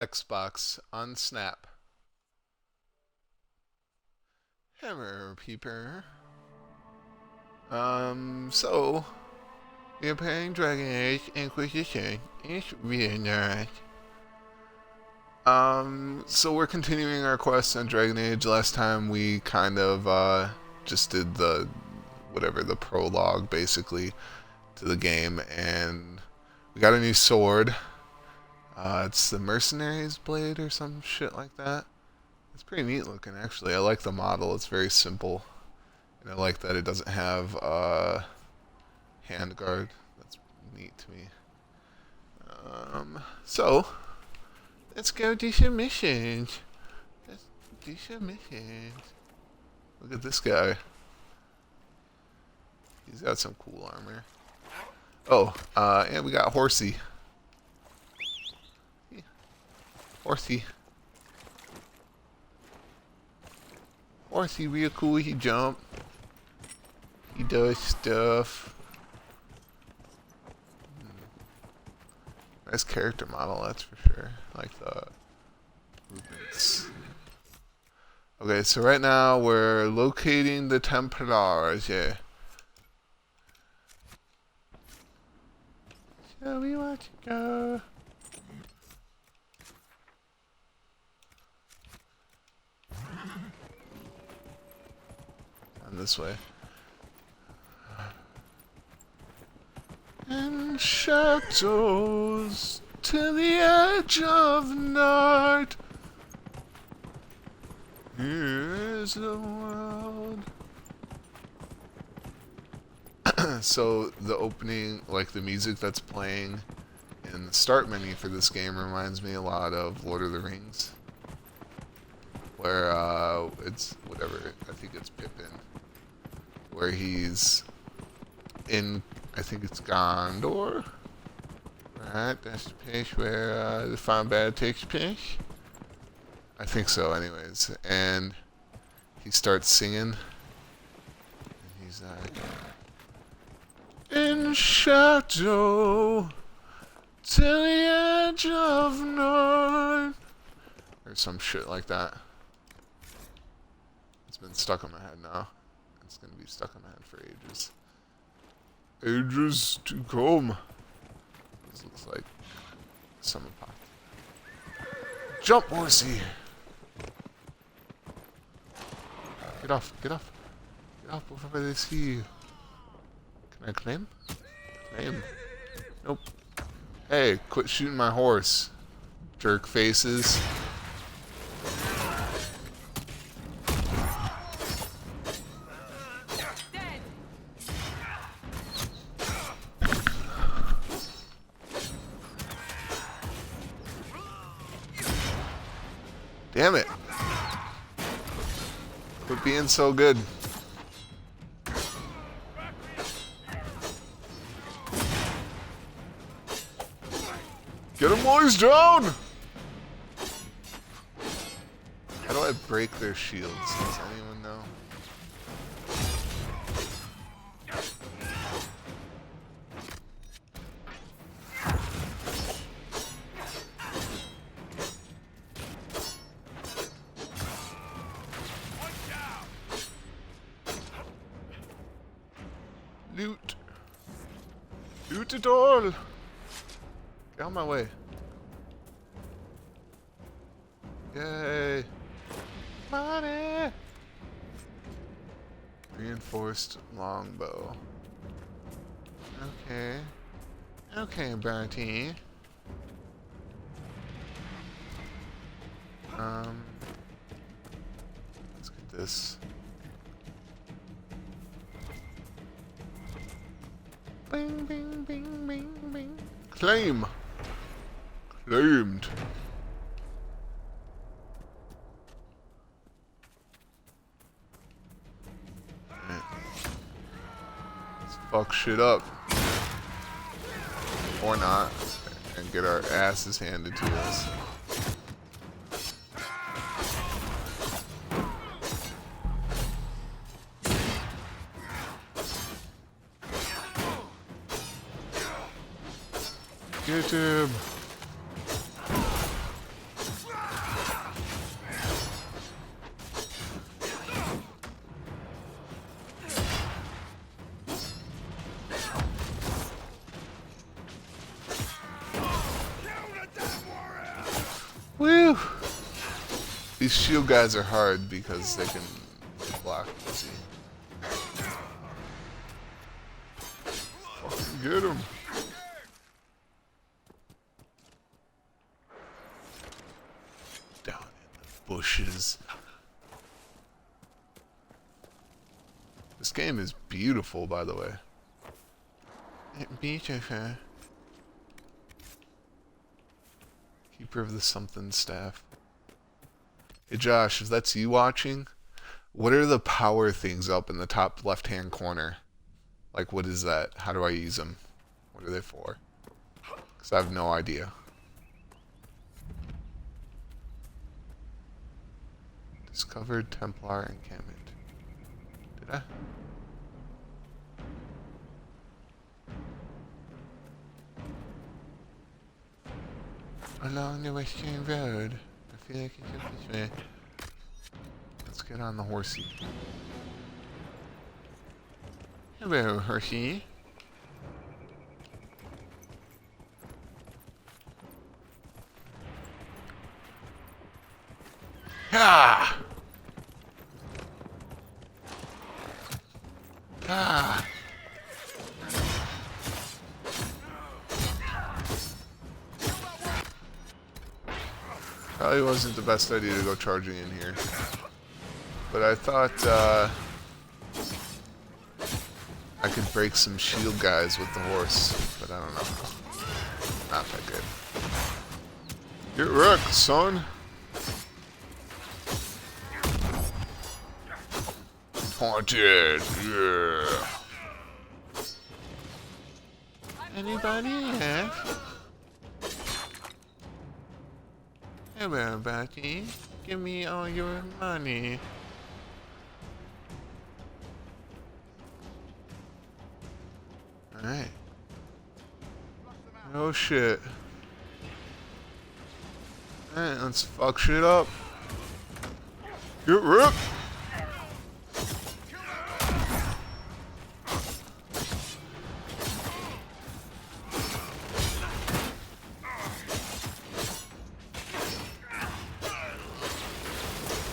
Xbox on Snap. Hammer peeper. So we're playing Dragon Age Inquisition. It's really nice. So we're continuing our quest on Dragon Age. Last time we kind of just did the prologue basically to the game, and we got a new sword. It's the Mercenary's Blade or some shit like that. It's pretty neat looking, actually. I like the model. It's very simple, and I like that it doesn't have handguard. That's neat to me. So let's go do some missions. Let's do some missions. Look at this guy. He's got some cool armor. Oh, and we got Horsey. Yeah. Horsey. Horsey real cool. He jump. He does stuff. Nice character model, that's for sure. I like the movements. Okay, so right now we're locating the Templars, yeah. Shall we watch it go? Down this way. And shadows to the edge of night. Here's the world. So the opening, like the music that's playing in the start menu for this game, reminds me a lot of Lord of the Rings, where it's whatever, I think it's Pippin, where he's in, I think it's Gondor, right? That's the place where the final battle takes place. I think so, anyways. And he starts singing, and he's like, in shadow till the edge of night, or some shit like that. It's been stuck in my head now. It's gonna be stuck in my head for ages. Ages to come. This looks like summer pot. Jump, Horsey! Get off, get off. Get off before they see you. Can I claim? Claim. Nope. Hey, quit shooting my horse. Jerk faces. Damn it. Quit being so good. Get them boys down! How do I break their shields? Does anyone know? Loot. Loot it all! Get out of my way. Yay! Money! Reinforced longbow. Okay. Okay, Bertie. Let's get this. Bing, bing, bing, bing, bing. Claim! Claimed. Right. Let's fuck shit up. Or not. And get our asses handed to us. Get him! Woo! These shield guys are hard because they can block easy. Fucking get him! Down in the bushes. This game is beautiful, by the way. Beautiful. Keeper of the something staff. Hey Josh, if that's you watching, what are the power things up in the top left-hand corner? Like, what is that? How do I use them? What are they for? Because I have no idea. Discovered Templar encampment. Did I? Along the western road. I feel like it's up this way. Let's get on the horsey. Hello, horsey. Ah! Ah! Probably wasn't the best idea to go charging in here. But I thought I could break some shield guys with the horse. But I don't know. Not that good. Get wrecked, son! Haunted! Yeah! Anybody left? Hello, Betty. Give me all your money. Alright. Oh shit. Alright, let's fuck shit up. Get ripped!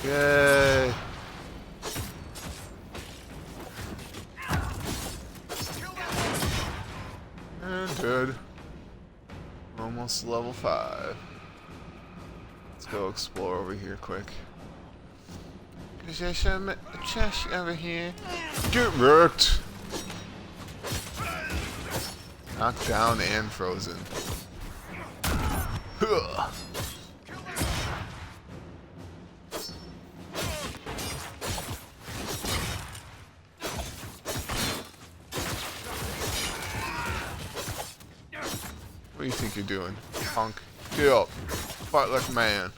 Yay! And dead. Almost level 5. Let's go explore over here quick. Is there some chest over here? Get wrecked! Knocked down and frozen. Ugh. What do you think you're doing, punk? Get up. Fight like a man.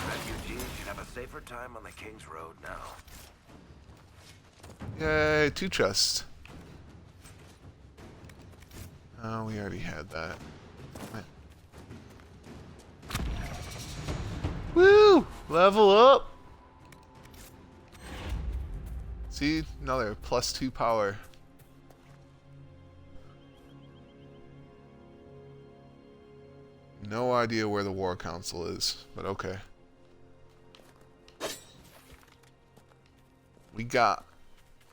Refugees should have a safer time on the King's Road now. Yay, 2 chests. Oh, we already had that. Woo! Level up! See? Another +2 power. No idea where the War Council is, but okay. We got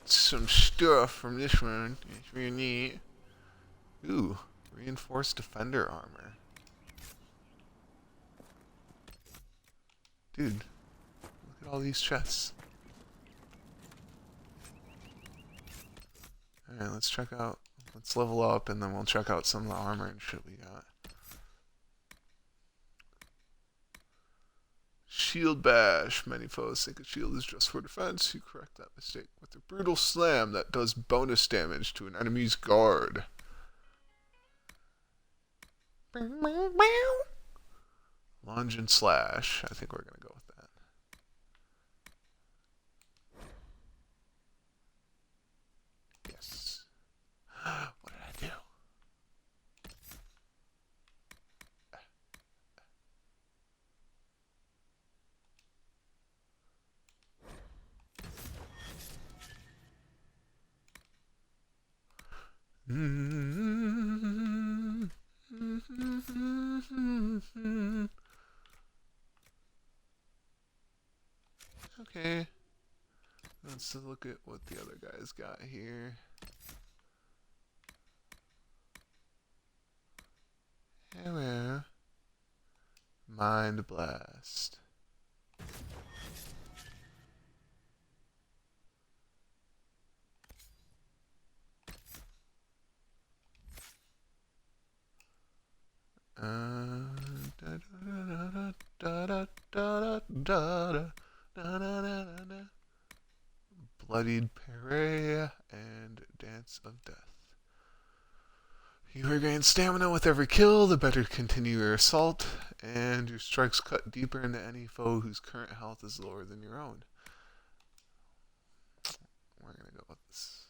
some stuff from this one. It's really neat. Ooh, reinforced defender armor. Dude, look at all these chests. Alright, let's check out, let's level up and then we'll check out some of the armor and shit we got. Shield bash. Many foes think a shield is just for defense. You correct that mistake with a brutal slam that does bonus damage to an enemy's guard. Lunge and slash. I think we're gonna go with that. Yes. What did I do? Okay. Let's look at what the other guys got here. Hello. Mind Blast. Bloodied Parade and Dance of Death. You regain stamina with every kill, the better continue your assault, and your strikes cut deeper into any foe whose current health is lower than your own. We're gonna go with this.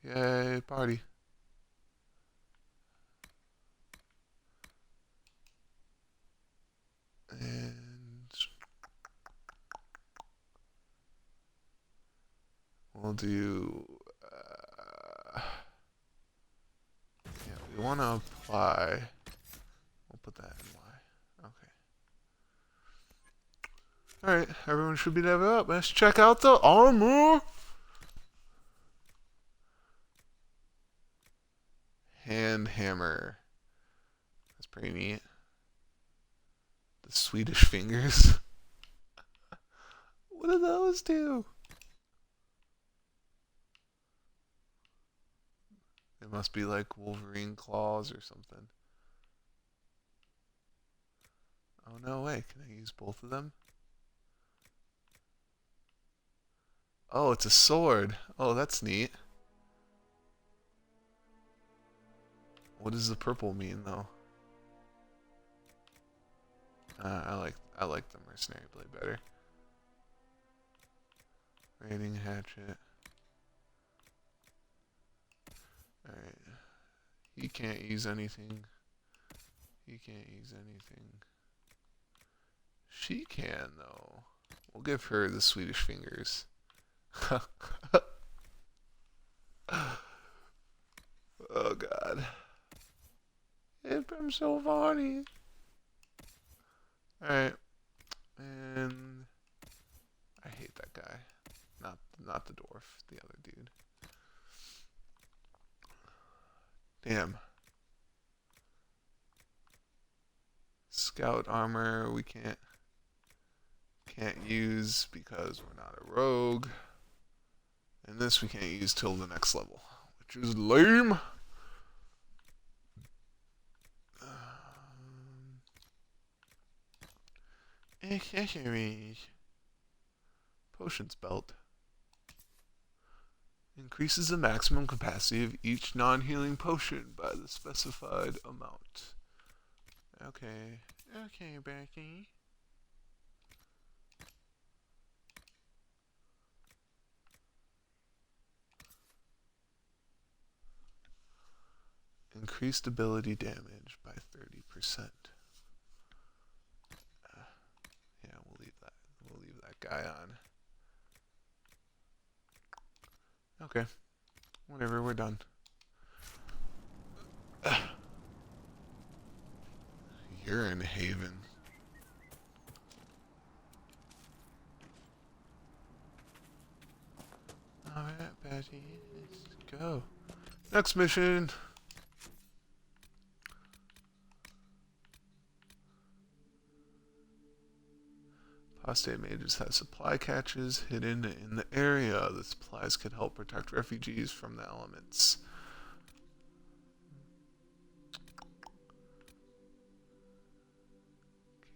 Yay, party. And we'll do... yeah, we want to apply... We'll put that in Y. Okay. Alright, everyone should be leveled up. Let's check out the armor! Hand hammer. That's pretty neat. The Swedish fingers. What do those do? It must be like Wolverine claws or something. Oh no way, can I use both of them? Oh, it's a sword. Oh, that's neat. What does the purple mean though? I like the mercenary blade better. Raiding hatchet. Alright. He can't use anything. He can't use anything. She can though. We'll give her the Swedish fingers. Oh god. It's been so funny. Alright. And I hate that guy. Not the dwarf, the other dude. Damn. Scout armor we can't use because we're not a rogue. And this we can't use till the next level, which is lame. Accessories. Potions belt. Increases the maximum capacity of each non-healing potion by the specified amount. Okay. Okay, Becky. Increased ability damage by 30%. Yeah, we'll leave that. We'll leave that guy on. Okay. Whatever, we're done. Urine Haven. Alright, Betty, let's go. Next mission. Apostate mages have supply caches hidden in the area. The supplies can help protect refugees from the elements.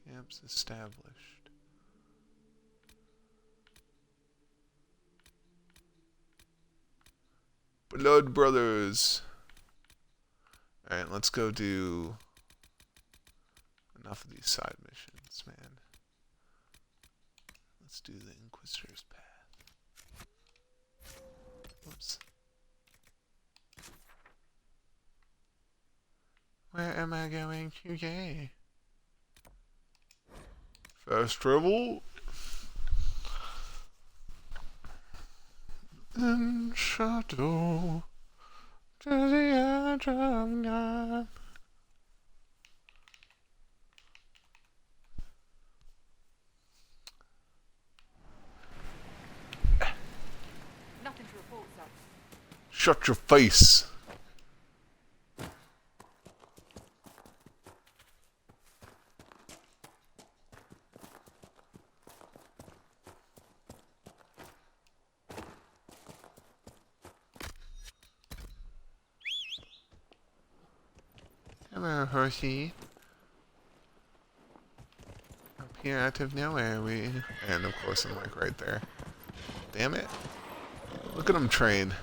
Camps established. Blood Brothers. Alright, let's go do enough of these side missions, man. Let's do the Inquisitor's path. Oops. Where am I going today? Fast travel. In shadow. Nothing to report, sir. Shut your face. Hello, horsey. Up here out of nowhere, we... And of course I'm like right there. Damn it. Look at him train.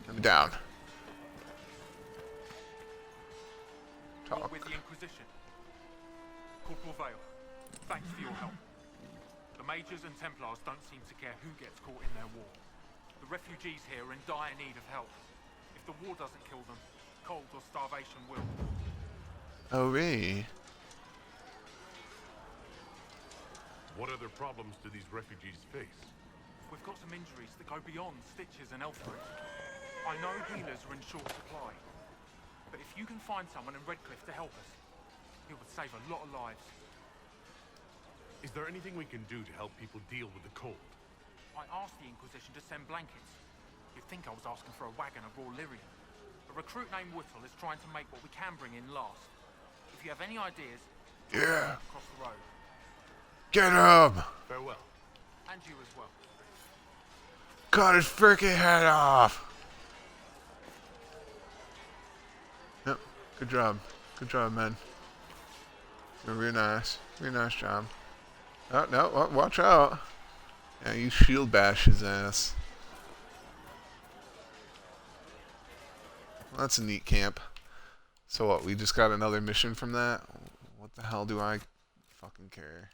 I'm down. Talk. With the Inquisition. Corporal Vale, thanks for your help. The Majors and Templars don't seem to care who gets caught in their war. The refugees here are in dire need of help. If the war doesn't kill them, cold or starvation will. Oh, really? What other problems do these refugees face? We've got some injuries that go beyond stitches and elfry. I know healers are in short supply, but if you can find someone in Redcliffe to help us, it would save a lot of lives. Is there anything we can do to help people deal with the cold? I asked the Inquisition to send blankets. You'd think I was asking for a wagon of raw lyrium. A recruit named Whittle is trying to make what we can bring in last. If you have any ideas, Yeah. across the road. Get him! Farewell. And you as well. Cut his freaking head off! Yep. Good job. Good job, man. You're really nice. Really nice job. Oh, no. Watch out. Yeah, you shield bash his ass. Well, that's a neat camp. So what, we just got another mission from that? What the hell do I fucking care?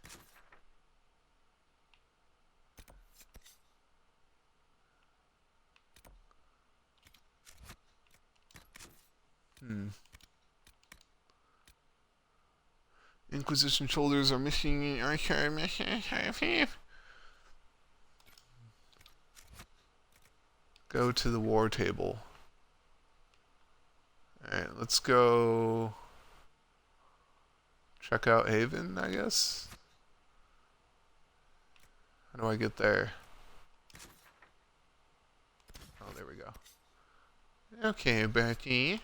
Inquisition shoulders are missing. Go to the war table. Alright, let's go check out Haven, I guess. How do I get there? Oh, there we go. Okay, Bertie.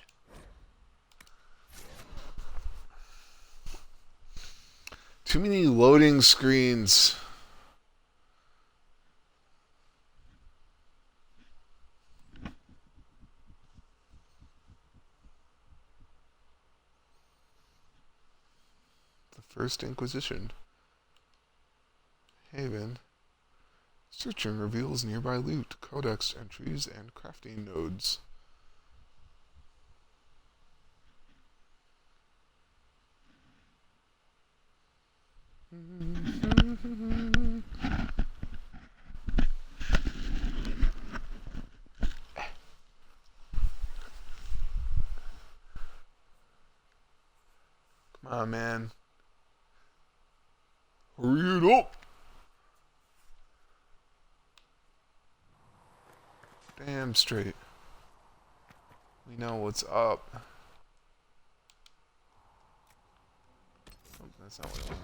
Too many loading screens. The First Inquisition. Haven. Searching reveals nearby loot, codex entries, and crafting nodes. Come on, man. Hurry it up! Damn straight. We know what's up. Oh, that's not what I wanted.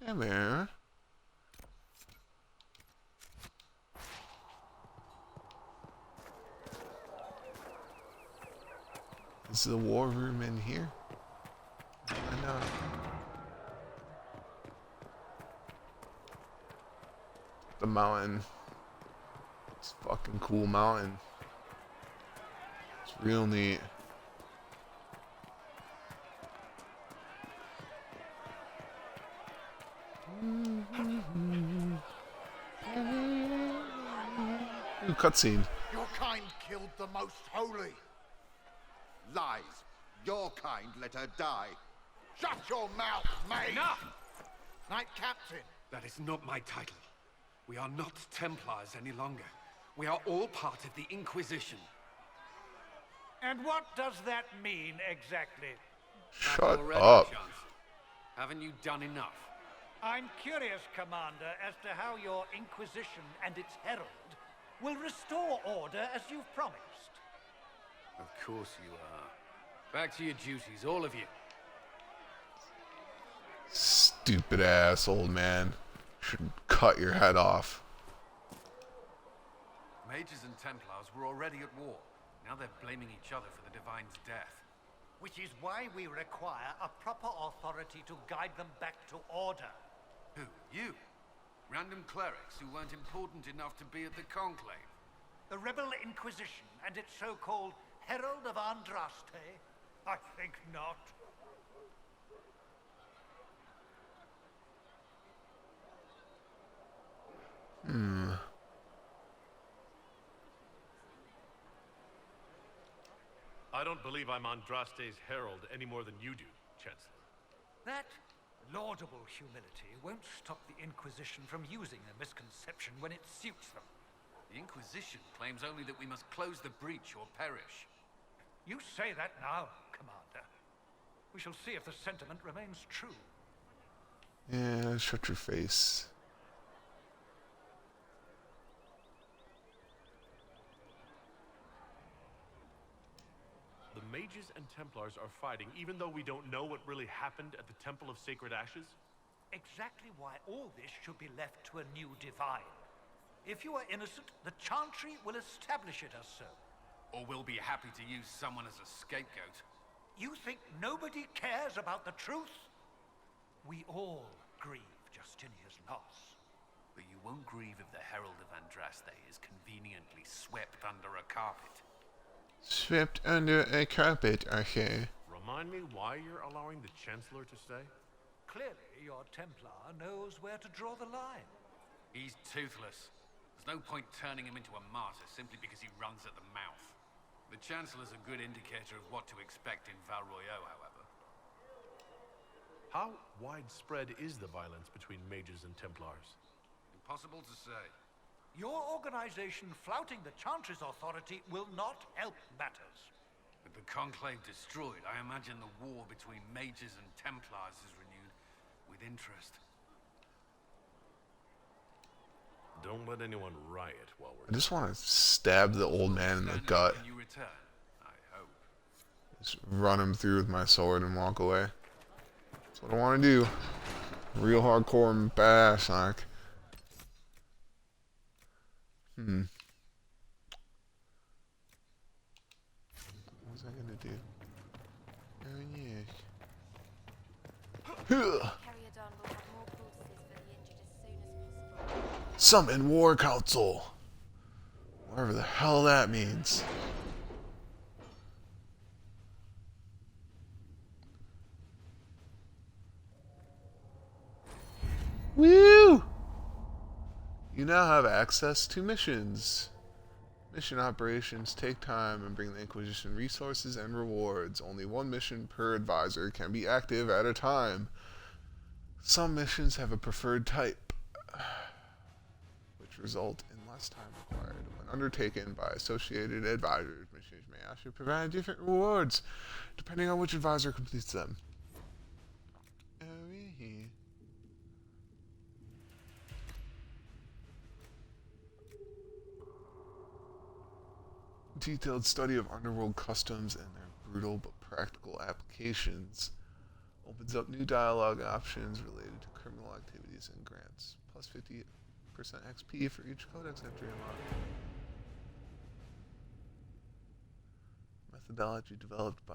Hello. Is the war room in here? I know. The mountain. It's a fucking cool mountain. It's real neat. Ooh, cutscene. Your kind killed the most holy. Lies. Your kind let her die. Shut your mouth, mate! Enough! Knight Captain. That is not my title. We are not Templars any longer. We are all part of the Inquisition. And what does that mean exactly? Shut Already, up. Johnson. Haven't you done enough? I'm curious, Commander, as to how your Inquisition and its herald will restore order as you've promised. Of course you are. Back to your duties, all of you. Stupid ass old man. Should cut your head off. Mages and Templars were already at war. Now they're blaming each other for the Divine's death. Which is why we require a proper authority to guide them back to order. Who? You? Random clerics who weren't important enough to be at the Conclave? The Rebel Inquisition and its so-called Herald of Andraste? I think not. I don't believe I'm Andraste's herald any more than you do, Chancellor. That laudable humility won't stop the Inquisition from using a misconception when it suits them. The Inquisition claims only that we must close the breach or perish. You say that now, Commander. We shall see if the sentiment remains true. Yeah, shut your face. The Mages and Templars are fighting even though we don't know what really happened at the Temple of Sacred Ashes? Exactly why all this should be left to a new divine. If you are innocent, the Chantry will establish it as so. Or we'll be happy to use someone as a scapegoat. You think nobody cares about the truth? We all grieve Justinia's loss. But you won't grieve if the Herald of Andraste is conveniently swept under a carpet. Swept under a carpet, okay. Remind me why you're allowing the Chancellor to stay? Clearly, your Templar knows where to draw the line. He's toothless. There's no point turning him into a martyr simply because he runs at the mouth. The Chancellor's a good indicator of what to expect in Val Royeaux, however. How widespread is the violence between Mages and Templars? Impossible to say. Your organization flouting the Chantry's authority will not help matters. With the Conclave destroyed, I imagine the war between Mages and Templars is renewed with interest. Don't let anyone riot while I we're... just want to stab the old man in the gut. When you return, I hope. Just run him through with my sword and walk away. That's what I want to do. Real hardcore and badass, like. What was I gonna do? Oh yes. Carrier Don will have more courses for the injured as soon as possible. Summon War Council. Whatever the hell that means. Woo! You now have access to missions. Mission operations take time and bring the Inquisition resources and rewards. Only one mission per advisor can be active at a time. Some missions have a preferred type, which result in less time required. When undertaken by associated advisors, missions may actually provide different rewards, depending on which advisor completes them. Detailed study of underworld customs and their brutal but practical applications opens up new dialogue options related to criminal activities and grants, plus 50% XP for each codex entry unlocked. Methodology developed by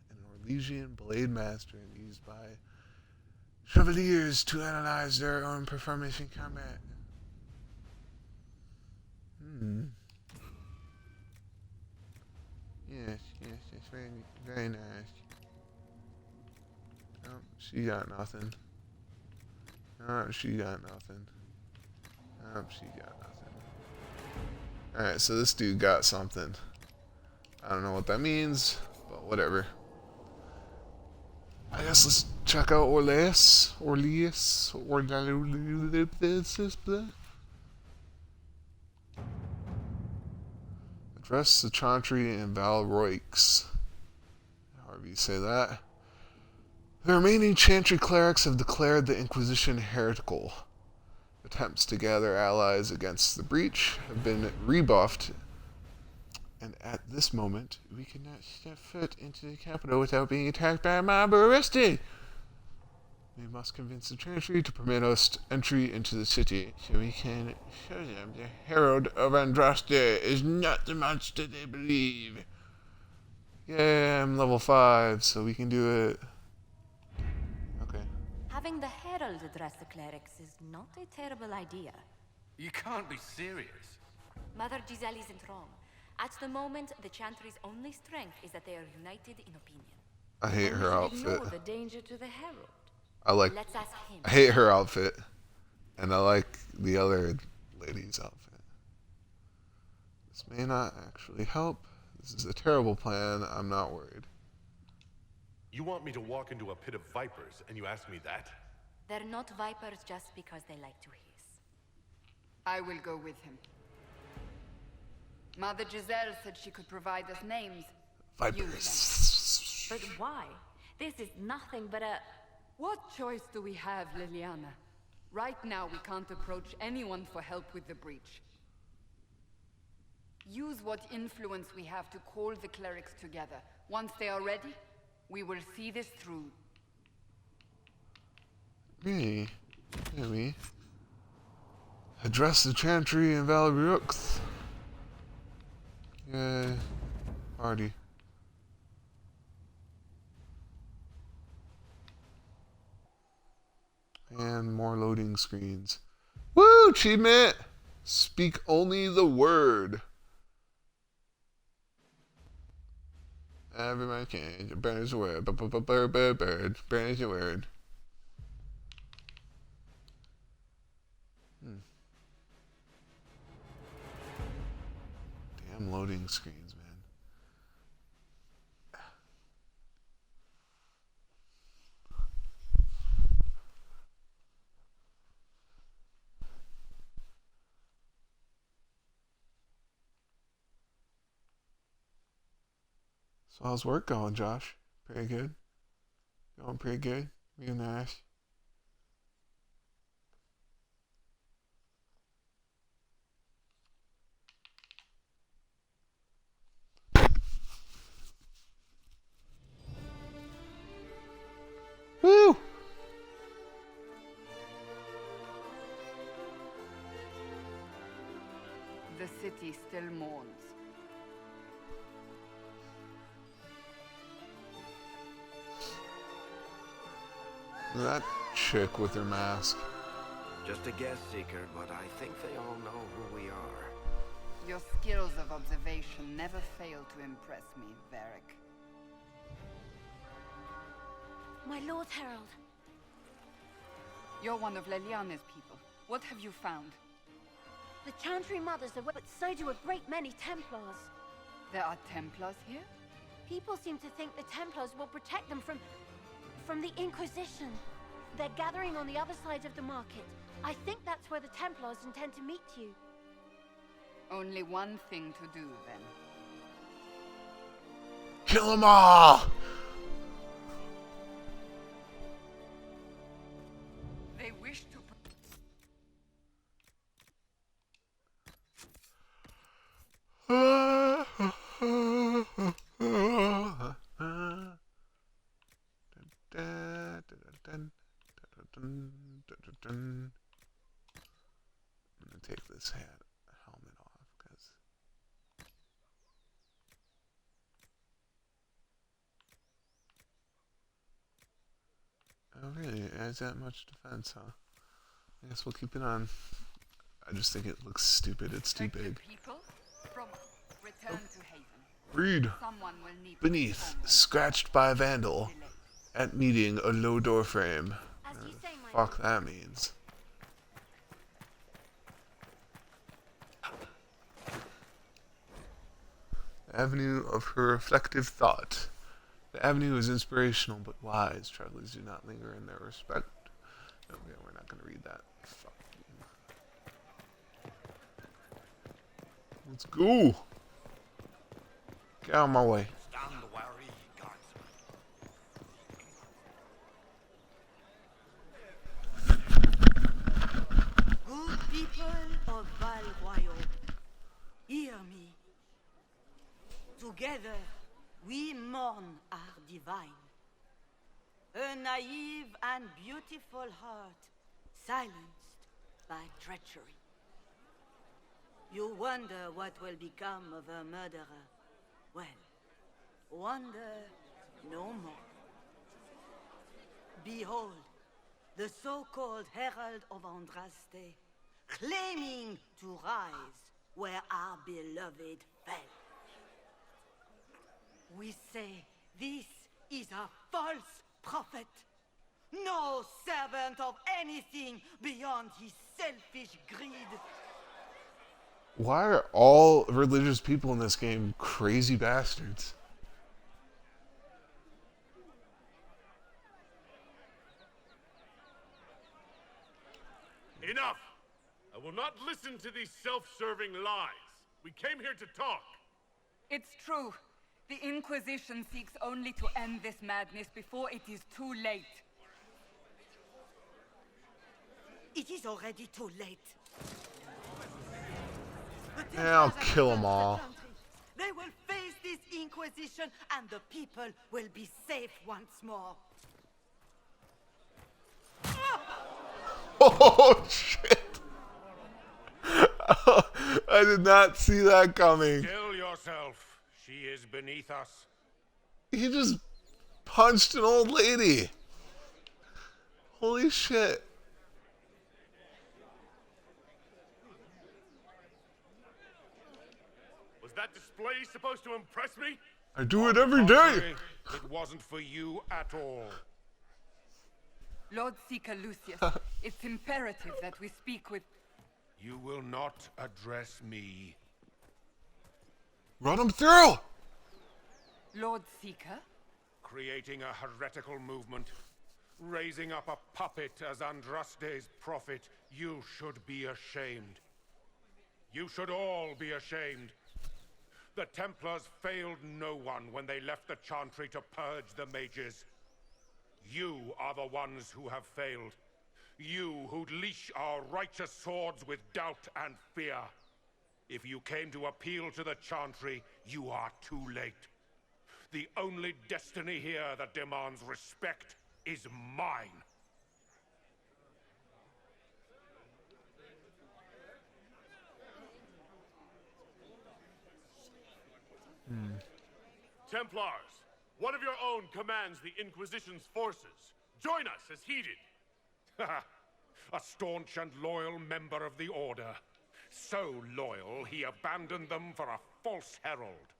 an Orlesian blade master and used by chevaliers to analyze their own performance in combat. Yes, it's very, very nice. Oh, she got nothing. Oh, she got nothing. Oh, she got nothing. Alright, so this dude got something. I don't know what that means, but whatever. I guess let's check out Orleas. Address the Chantry and Val Royeaux. However you say that. The remaining Chantry clerics have declared the Inquisition heretical. Attempts to gather allies against the breach have been rebuffed, and at this moment, we cannot step foot into the capital without being attacked by a mob or arrested. We must convince the Chantry to permit us entry into the city, so we can show them the Herald of Andraste is not the monster they believe. Yeah, I'm level 5, so we can do it. Okay. Having the Herald address the clerics is not a terrible idea. You can't be serious. Mother Giselle isn't wrong. At the moment, the Chantry's only strength is that they are united in opinion. I hate her outfit. Ignore the danger to the Herald. Let's ask him. I hate her outfit, and I like the other lady's outfit. This may not actually help. This is a terrible plan. I'm not worried. You want me to walk into a pit of vipers, and you ask me that? They're not vipers just because they like to hiss. I will go with him. Mother Giselle said she could provide us names. Vipers. But why? This is nothing but a... What choice do we have, Liliana? Right now, we can't approach anyone for help with the breach. Use what influence we have to call the clerics together. Once they are ready, we will see this through. Me? Yeah, me. Address the Chantry in Valbrooks. Yay. Party. And more loading screens. Woo! Achievement! Speak only the word. Everybody can. Bird is a word. Bird. Bird is a word. Damn loading screens, man. So how's work going, Josh? Pretty good? Going pretty good? Real nice. Woo! The city still mourns. That chick with her mask. Just a guest seeker, but I think they all know who we are. Your skills of observation never fail to impress me, Varric. My Lord Herald. You're one of Leliana's people. What have you found? The Chantry mothers are, but so do a great many Templars. There are Templars here? People seem to think the Templars will protect them from the Inquisition. They're gathering on the other side of the market. I think that's where the Templars intend to meet you. Only one thing to do, then. Kill them all! They wish to... I'm gonna take this helmet off because oh really, it adds that much defense, huh? I guess we'll keep it on. I just think it looks stupid. It's too big. People from return to haven. Read. Someone will need Beneath, scratched by a vandal. At meeting a low door frame. As you say, my Fuck that means. The avenue of her reflective thought. The avenue is inspirational but wise. Travelers do not linger in their respect. Okay, we're not gonna read that. Fuck you. Let's go. Get out of my way. Stand wary, guardsman. royal, hear me. Together, we mourn our divine. A naive and beautiful heart, silenced by treachery. You wonder what will become of a murderer. Well, wonder no more. Behold, the so-called Herald of Andraste, claiming to rise where our beloved fell. We say this is a false prophet. No servant of anything beyond his selfish greed. Why are all religious people in this game crazy bastards? Enough! I will not listen to these self-serving lies. We came here to talk. It's true. The Inquisition seeks only to end this madness before it is too late. It is already too late. The Yeah, I'll Templars have kill 'em returned to the all. country. They will face this Inquisition and the people will be safe once more. Oh, shit. I did not see that coming. Kill yourself. She is beneath us. He just punched an old lady. Holy shit. Was that display supposed to impress me? I do it every day. It wasn't for you at all. Lord Seeker Lucius, it's imperative that we speak with... You will not address me. Run him through. Lord Seeker? Creating a heretical movement. Raising up a puppet as Andraste's prophet. You should be ashamed. You should all be ashamed. The Templars failed no one when they left the Chantry to purge the mages. You are the ones who have failed. You who'd leash our righteous swords with doubt and fear. If you came to appeal to the Chantry, you are too late. The only destiny here that demands respect is mine. Templars, one of your own commands the Inquisition's forces. Join us as he did. A staunch and loyal member of the Order. So loyal, he abandoned them for a false herald.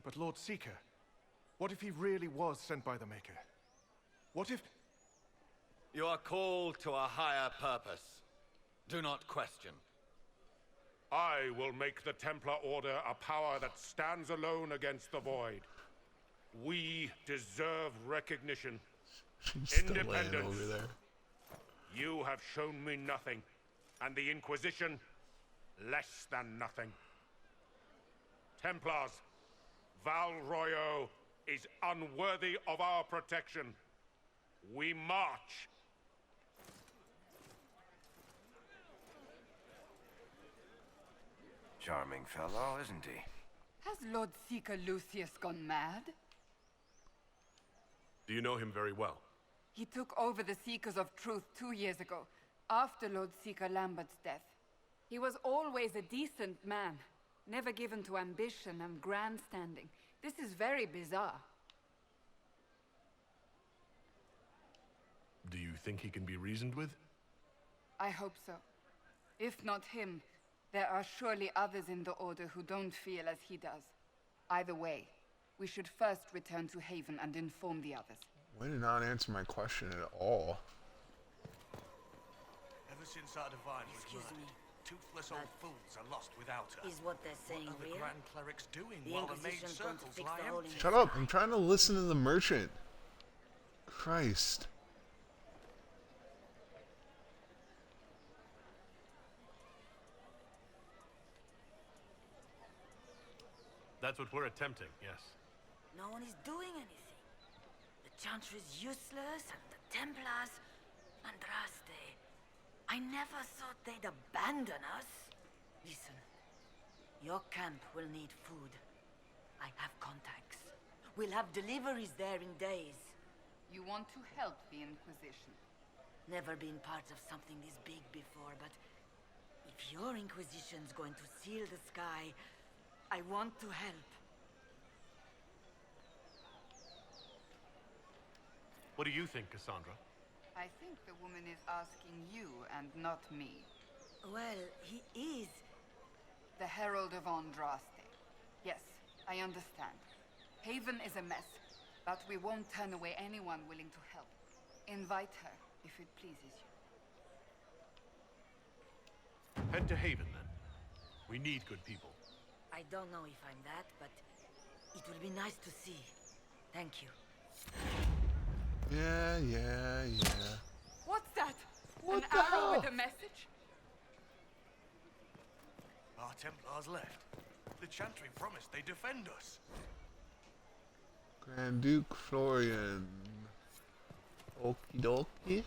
But Lord Seeker, what if he really was sent by the Maker? What if... You are called to a higher purpose. Do not question. I will make the Templar Order a power that stands alone against the Void. We deserve recognition. She's still laying Independence. over there. You have shown me nothing, and the Inquisition, less than nothing. Templars, Val Royo is unworthy of our protection. We march. Charming fellow, isn't he? Has Lord Seeker Lucius gone mad? Do you know him very well? He took over the Seekers of Truth 2 years ago, after Lord Seeker Lambert's death. He was always a decent man, never given to ambition and grandstanding. This is very bizarre. Do you think he can be reasoned with? I hope so. If not him, there are surely others in the Order who don't feel as he does. Either way, we should first return to Haven and inform the others. Why did not answer my question at all? Ever since our divine was murdered, toothless old fools are lost without her. Is what they're saying What are the real? Grand Clerics doing The while the mage Inquisition's going to circles fix lie the hole empty? in Shut up. I'm trying to listen to the merchant. Christ. That's what we're attempting, yes. No one is doing anything. The Chantry is useless, and the Templars... Andraste. I never thought they'd abandon us. Listen, Your camp will need food. I have contacts. We'll have deliveries there in days. You want to help the Inquisition? Never been part of something this big before, but if your Inquisition's going to seal the sky, I want to help. What do you think, Cassandra? I think the woman is asking you and not me. Well, he is. The Herald of Andraste. Yes, I understand. Haven is a mess, but we won't turn away anyone willing to help. Invite her, if it pleases you. Head to Haven, then. We need good people. I don't know if I'm that, but it will be nice to see. Thank you. Yeah. What's that? What An the arrow hell? with a message? Our Templars left. The Chantry promised they'd defend us. Grand Duke Florian. Okie dokie.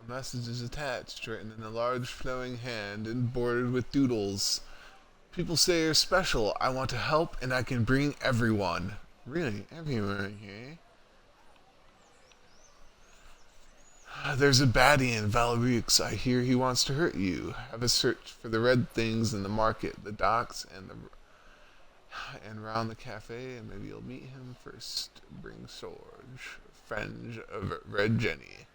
A message is attached, written in a large flowing hand and bordered with doodles. People say you're special. I want to help and I can bring everyone. Really? Everyone, okay? There's a baddie in Valeriux. I hear he wants to hurt you. Have a search for the red things in the market, the docks, and round the cafe, and maybe you'll meet him first. Bring Sorge, friend of Red Jenny.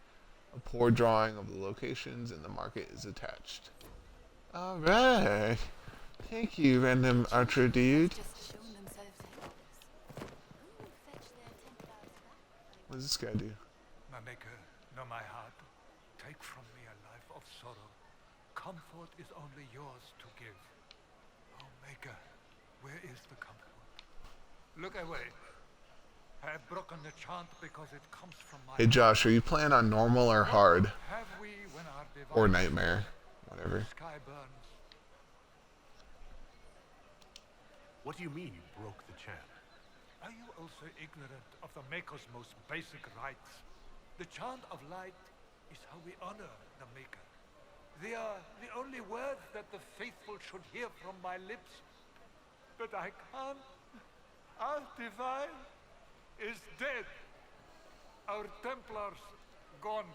A poor drawing of the locations in the market is attached. Alright. Thank you, random archer dude. What does this guy do? My maker, know my heart. Take from me a life of sorrow. Comfort is only yours to give. Oh, maker, where is the comfort? Look away. I have broken the chant because it comes from my Hey Josh, are you playing on normal or hard? Have we when our Or divine nightmare? Whatever. sky burns? What do you mean you broke the chant? Are you also ignorant of the Maker's most basic rites? The chant of light is how we honor the Maker. They are the only words that the faithful should hear from my lips. But I can't. Our divine is dead. Our Templars gone.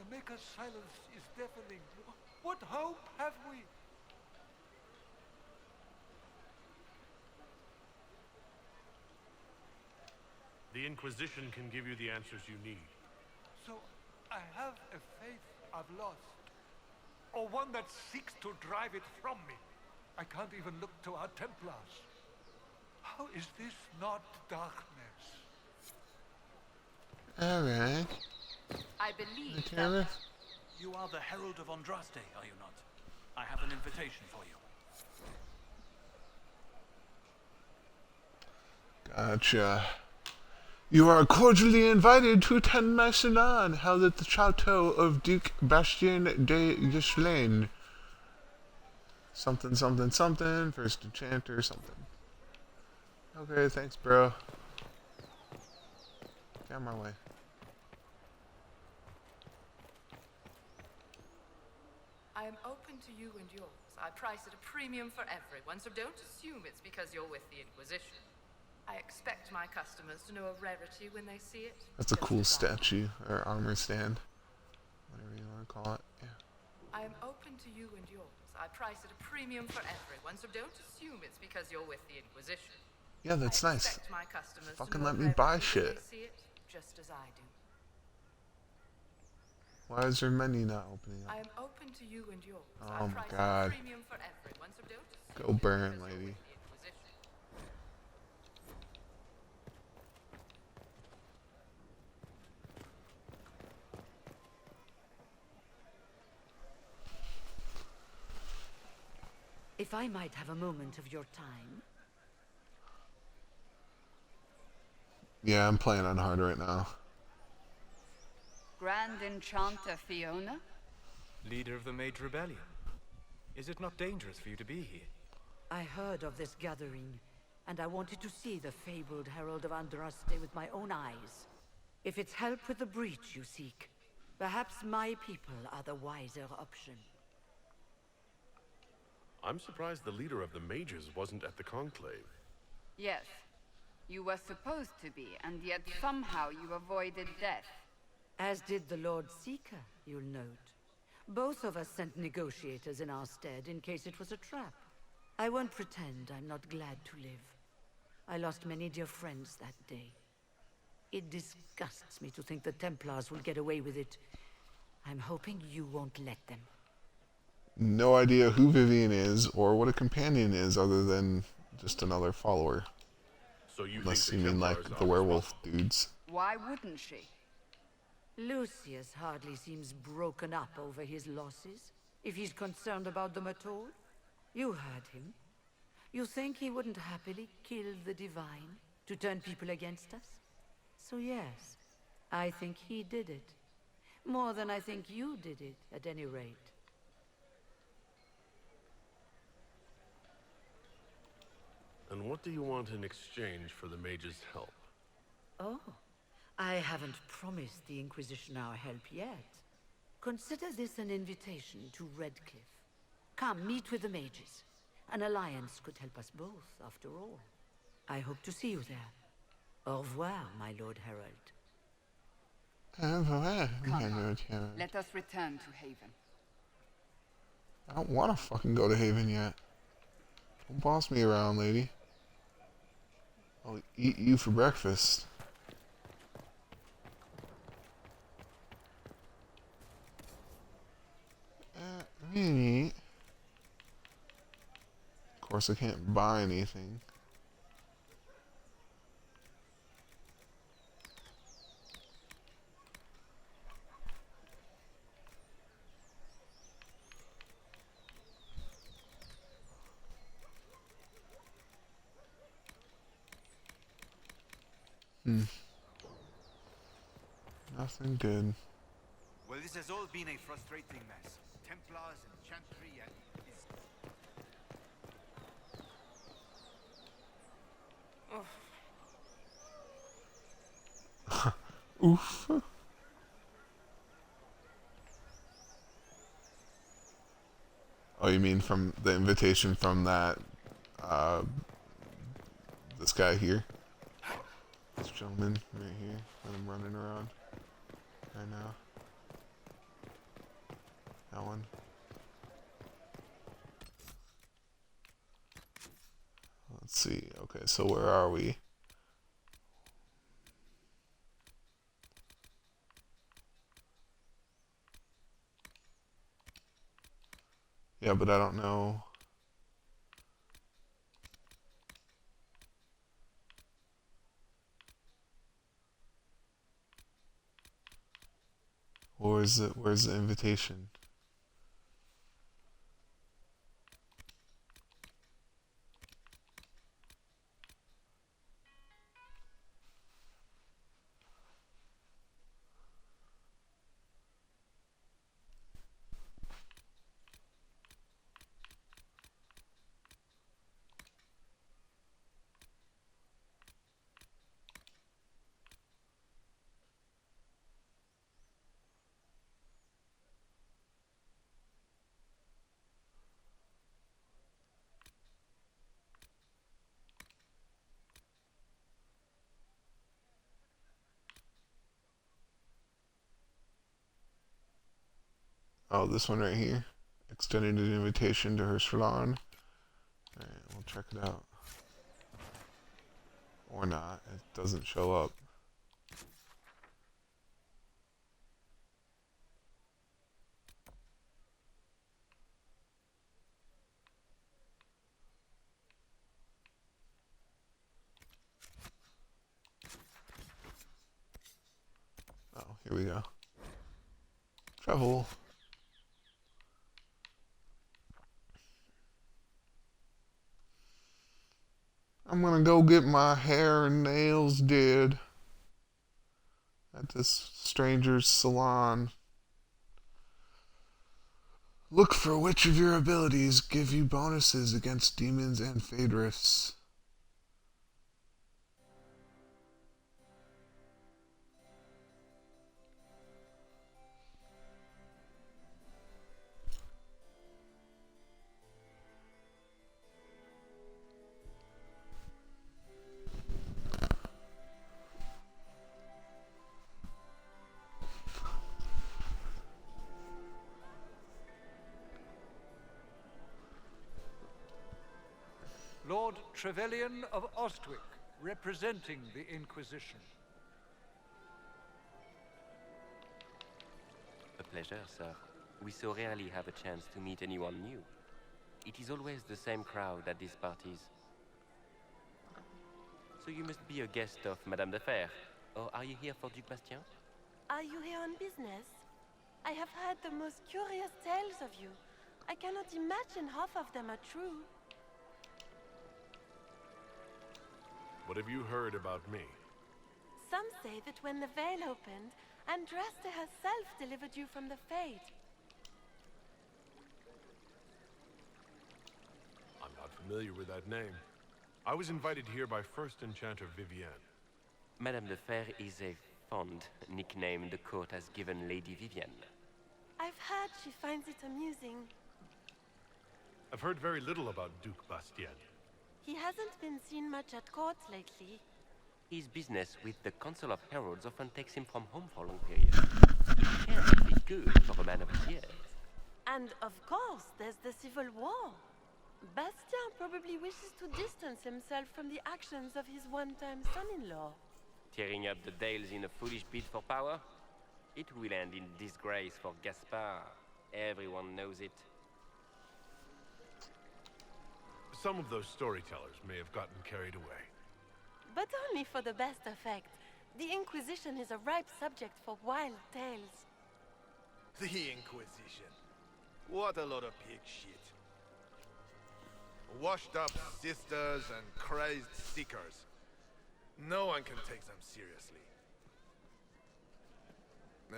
The Maker's silence is deafening. What hope have we? The Inquisition can give you the answers you need. So I have a faith I've lost. Or one that seeks to drive it from me. I can't even look to our Templars. How is this not darkness? Alright. I believe Taylor? You are the Herald of Andraste, are you not? I have an invitation for you. Gotcha. You are cordially invited to attend my salon held at the chateau of Duke Bastien de Gislaine. Something, first enchanter, something. Okay, thanks, bro. Get out of my way. I am open to you and yours. I price at a premium for everyone, so don't assume it's because you're with the Inquisition. I expect my customers to know a rarity when they see it. That's a cool statue, or armor stand. Whatever you want to call it. Yeah. I am open to you and yours. I price at a premium for everyone, so don't assume it's because you're with the Inquisition. Yeah, that's I nice. expect my customers to Fucking know let a me buy rarity when shit. they see it, just as I do. Why is your menu not opening I up? am open to you and yours. Oh I my price at a god. premium for everyone, so don't assume Go burn, lady. If I might have a moment of your time. Yeah, I'm playing on hard right now. Grand Enchanter Fiona? Leader of the Mage Rebellion. Is it not dangerous for you to be here? I heard of this gathering, and I wanted to see the fabled Herald of Andraste with my own eyes. If it's help with the breach you seek, perhaps my people are the wiser option. I'm surprised the leader of the mages wasn't at the conclave. Yes. You were supposed to be, and yet somehow you avoided death. As did the Lord Seeker, you'll note. Both of us sent negotiators in our stead in case it was a trap. I won't pretend I'm not glad to live. I lost many dear friends that day. It disgusts me to think the Templars will get away with it. I'm hoping you won't let them. No idea who Vivian is or what a companion is other than just another follower. So you Unless think you the mean Templars like the are werewolf dudes. Why wouldn't she? Lucius hardly seems broken up over his losses, if he's concerned about them at all. You heard him. You think he wouldn't happily kill the Divine to turn people against us? So yes, I think he did it. More than I think you did it, at any rate. And what do you want in exchange for the mage's help? Oh, I haven't promised the Inquisition our help yet. Consider this an invitation to Redcliffe. Come, meet with the mages. An alliance could help us both, after all. I hope to see you there. Au revoir, my Lord Herald. Let us return to Haven. I don't want to fucking go to Haven yet. Don't boss me around, lady. I'll eat you for breakfast. Of course, I can't buy anything. Nothing good. Well, this has all been a frustrating mess. Templars and Chantry and... Oof. Oh, you mean from the invitation from that, this guy here? This gentleman right here that I'm running around right now. That one. Let's see. Okay, so where are we? Yeah, but I don't know. Where's the invitation? Oh, this one right here. Extended an invitation to her salon. Alright, we'll check it out. Or not. It doesn't show up. Oh, here we go. Travel. I'm gonna go get my hair and nails did at this stranger's salon. Look for which of your abilities give you bonuses against demons and Phaedrus. Lord Trevelyan of Ostwick, representing the Inquisition. A pleasure, sir. We so rarely have a chance to meet anyone new. It is always the same crowd at these parties. So you must be a guest of Madame de Fer. Or are you here for Duc Bastien? Are you here on business? I have heard the most curious tales of you. I cannot imagine half of them are true. What have you heard about me? Some say that when the veil opened, Andraste herself delivered you from the Fate. I'm not familiar with that name. I was invited here by First Enchanter Vivienne. Madame de Fer is a fond nickname the court has given Lady Vivienne. I've heard she finds it amusing. I've heard very little about Duc Bastien. He hasn't been seen much at court lately. His business with the Council of Heralds often takes him from home for long periods. It can't be good for a man of his years. And of course, there's the civil war. Bastien probably wishes to distance himself from the actions of his one-time son-in-law. Tearing up the Dales in a foolish bid for power? It will end in disgrace for Gaspard. Everyone knows it. Some of those storytellers may have gotten carried away. But only for the best effect. The Inquisition is a ripe subject for wild tales. The Inquisition. What a lot of pig shit. Washed up sisters and crazed seekers. No one can take them seriously.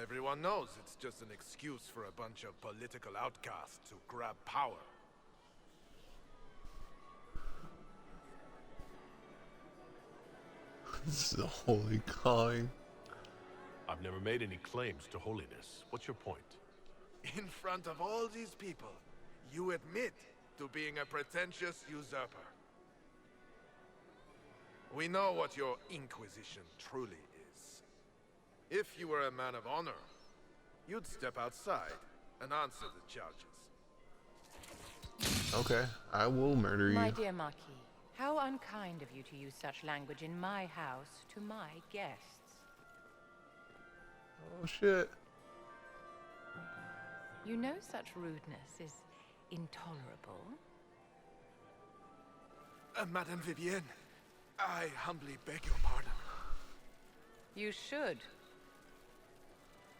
Everyone knows it's just an excuse for a bunch of political outcasts to grab power. This is a holy calling. I've never made any claims to holiness. What's your point? In front of all these people, you admit to being a pretentious usurper. We know what your Inquisition truly is. If you were a man of honor, you'd step outside and answer the charges. Okay, I will murder you. My dear Marquis, how unkind of you to use such language in my house to my guests. Oh shit. You know such rudeness is intolerable. Madame Vivienne, I humbly beg your pardon. You should.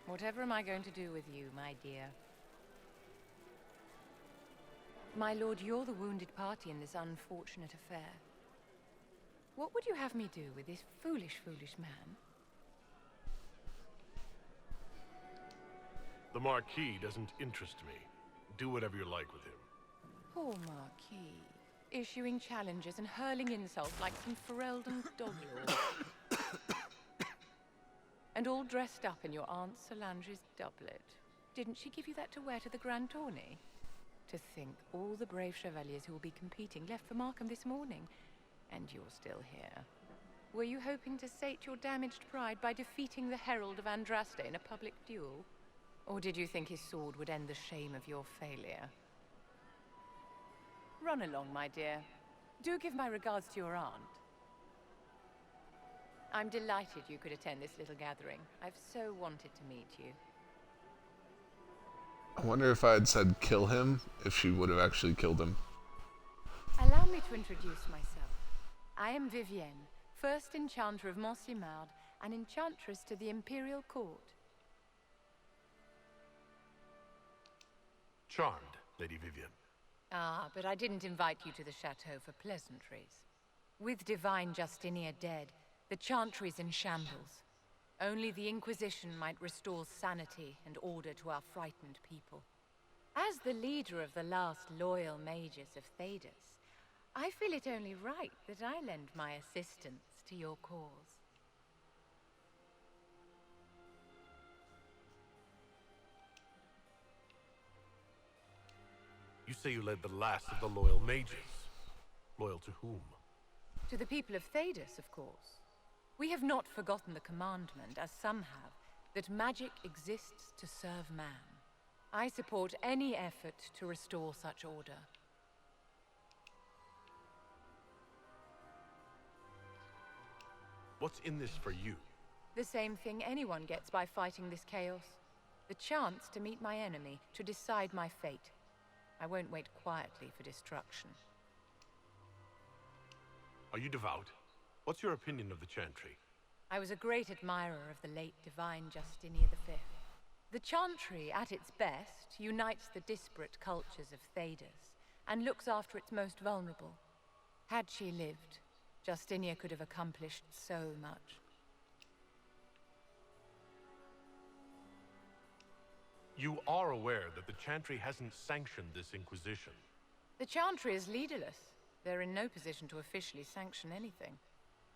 Whatever am I going to do with you, my dear? My lord, you're the wounded party in this unfortunate affair. What would you have me do with this foolish, foolish man? The Marquis doesn't interest me. Do whatever you like with him. Poor Marquis. Issuing challenges and hurling insults like some Ferelden dog-lord. And all dressed up in your Aunt Solange's doublet. Didn't she give you that to wear to the Grand Tourney? To think all the brave chevaliers who will be competing left for Markham this morning, and you're still here. Were you hoping to sate your damaged pride by defeating the Herald of Andraste in a public duel? Or did you think his sword would end the shame of your failure? Run along, my dear. Do give my regards to your aunt. I'm delighted you could attend this little gathering. I've so wanted to meet you. I wonder if I had said kill him, if she would have actually killed him. Allow me to introduce myself. I am Vivienne, first enchanter of Montsimard, and enchantress to the Imperial Court. Charmed, Lady Vivienne. Ah, but I didn't invite you to the chateau for pleasantries. With divine Justinia dead, the chantry's in shambles. Only the Inquisition might restore sanity and order to our frightened people. As the leader of the last loyal mages of Thedas, I feel it only right that I lend my assistance to your cause. You say you led the last of the loyal mages. Loyal to whom? To the people of Thedas, of course. We have not forgotten the commandment, as some have, that magic exists to serve man. I support any effort to restore such order. What's in this for you? The same thing anyone gets by fighting this chaos. The chance to meet my enemy, to decide my fate. I won't wait quietly for destruction. Are you devout? What's your opinion of the Chantry? I was a great admirer of the late divine Justinian V. The Chantry, at its best, unites the disparate cultures of Thedas and looks after its most vulnerable. Had she lived, Justinia could have accomplished so much. You are aware that the Chantry hasn't sanctioned this Inquisition. The Chantry is leaderless. They're in no position to officially sanction anything.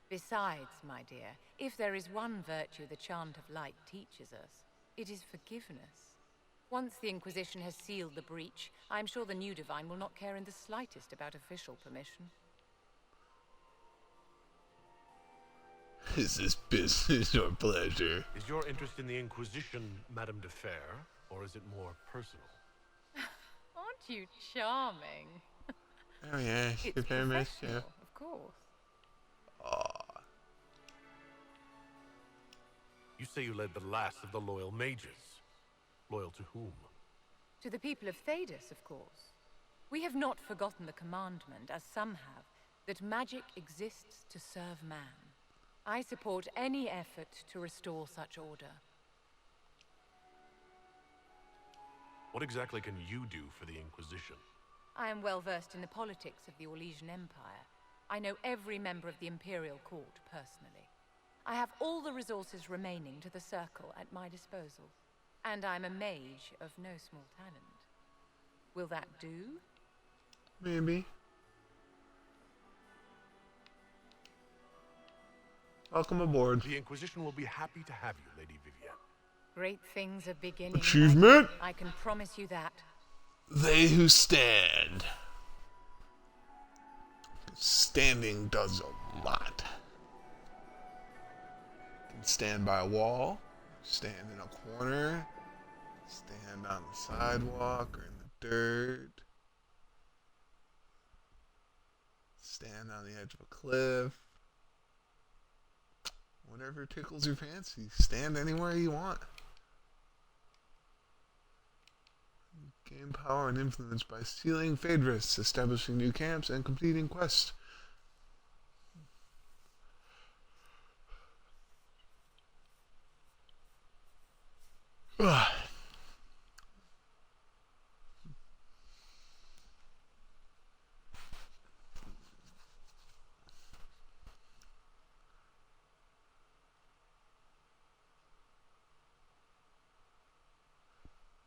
Besides, my dear, if there is one virtue the Chant of Light teaches us, it is forgiveness. Once the Inquisition has sealed the breach, I'm sure the new Divine will not care in the slightest about official permission. Is this business or pleasure? Is your interest in the Inquisition, Madame de Fer, or is it more personal? Aren't you charming? Oh yeah, It's very much so. professional, of course. You say you led the last of the loyal mages. Loyal to whom? To the people of Thedas, of course. We have not forgotten the commandment, as some have, that magic exists to serve man. I support any effort to restore such order. What exactly can you do for the Inquisition? I am well versed in the politics of the Orlesian Empire. I know every member of the Imperial Court personally. I have all the resources remaining to the Circle at my disposal. And I'm a mage of no small talent. Will that do? Maybe. Welcome aboard. The Inquisition will be happy to have you, Lady Vivienne. Great things are beginning. Achievement? I can promise you that. They who stand. Standing does a lot. You can stand by a wall, stand in a corner, stand on the sidewalk or in the dirt, stand on the edge of a cliff. Whatever tickles your fancy. Stand anywhere you want. Gain power and influence by stealing Phaedrus, establishing new camps, and completing quests.